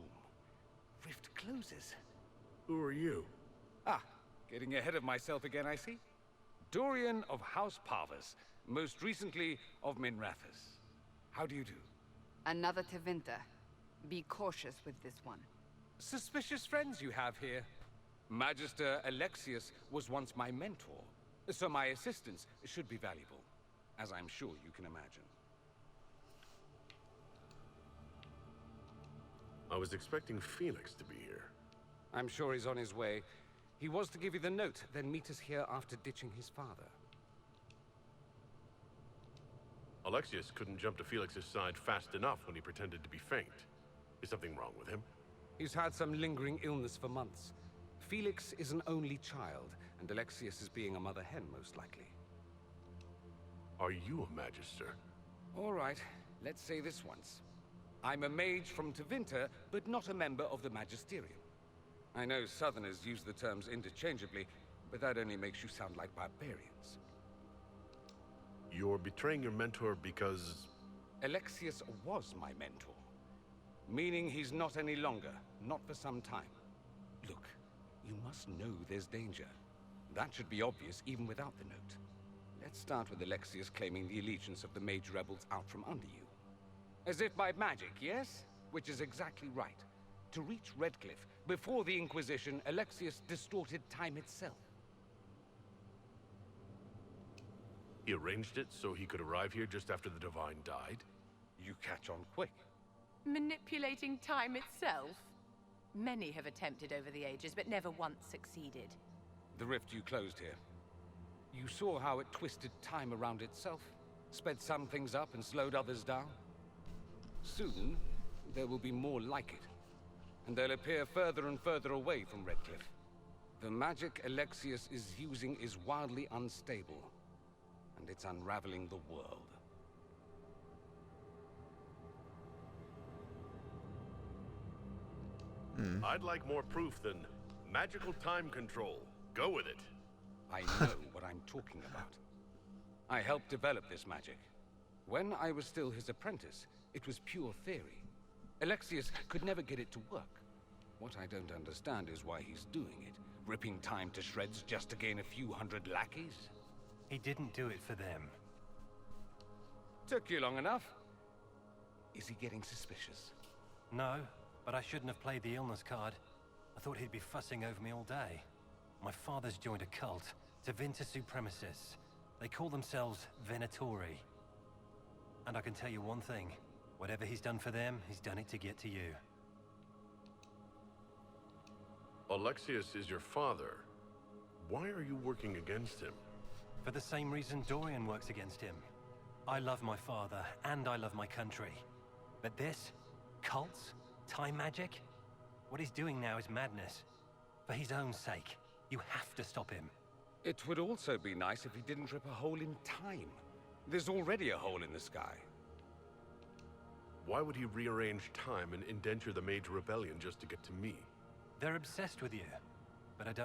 Rift closes. Who are you? Ah, getting ahead of myself again, I see. Dorian of House Parvus, most recently of Minrathous. How do you do? Another Tevinter. Be cautious with this one. Suspicious friends you have here. Magister Alexius was once my mentor, so my assistance should be valuable, as I'm sure you can imagine. I was expecting Felix to be here. I'm sure he's on his way. He was to give you the note, then meet us here after ditching his father. Alexius couldn't jump to Felix's side fast enough when he pretended to be faint. Is something wrong with him? He's had some lingering illness for months. Felix is an only child, and Alexius is being a mother hen, most likely. Are you a Magister? All right, let's say this once. I'm a mage from Tevinter, but not a member of the Magisterium. I know Southerners use the terms interchangeably, but that only makes you sound like barbarians. You're betraying your mentor because... Alexius was my mentor. Meaning he's not any longer, not for some time. Look, you must know there's danger. That should be obvious even without the note. Let's start with Alexius claiming the allegiance of the mage rebels out from under you. As if by magic, yes? Which is exactly right. To reach Redcliffe, before the Inquisition, Alexius distorted time itself. He arranged it so he could arrive here just after the Divine died? You catch on quick. Manipulating time itself? Many have attempted over the ages, but never once succeeded. The rift you closed here. You saw how it twisted time around itself, sped some things up and slowed others down. Soon, there will be more like it, and they'll appear further and further away from Redcliffe. The magic Alexius is using is wildly unstable, and it's unraveling the world. I'd like more proof than magical time control. Go with it. I know what I'm talking about. I helped develop this magic. When I was still his apprentice, it was pure theory. Alexius could never get it to work. What I don't understand is why he's doing it, ripping time to shreds just to gain a few hundred lackeys. He didn't do it for them. Took you long enough. Is he getting suspicious? No, but I shouldn't have played the illness card. I thought he'd be fussing over me all day. My father's joined a cult, Tevinter Supremacists. They call themselves Venatori. And I can tell you one thing. Whatever he's done for them, he's done it to get to you. Alexius is your father. Why are you working against him? For the same reason Dorian works against him. I love my father, and I love my country. But this? Cults? Time magic? What he's doing now is madness. For his own sake, you have to stop him. It would also be nice if he didn't rip a hole in time. There's already a hole in the sky. Why would he rearrange time and indenture the Mage Rebellion just to get to me? They're obsessed with you, but I don't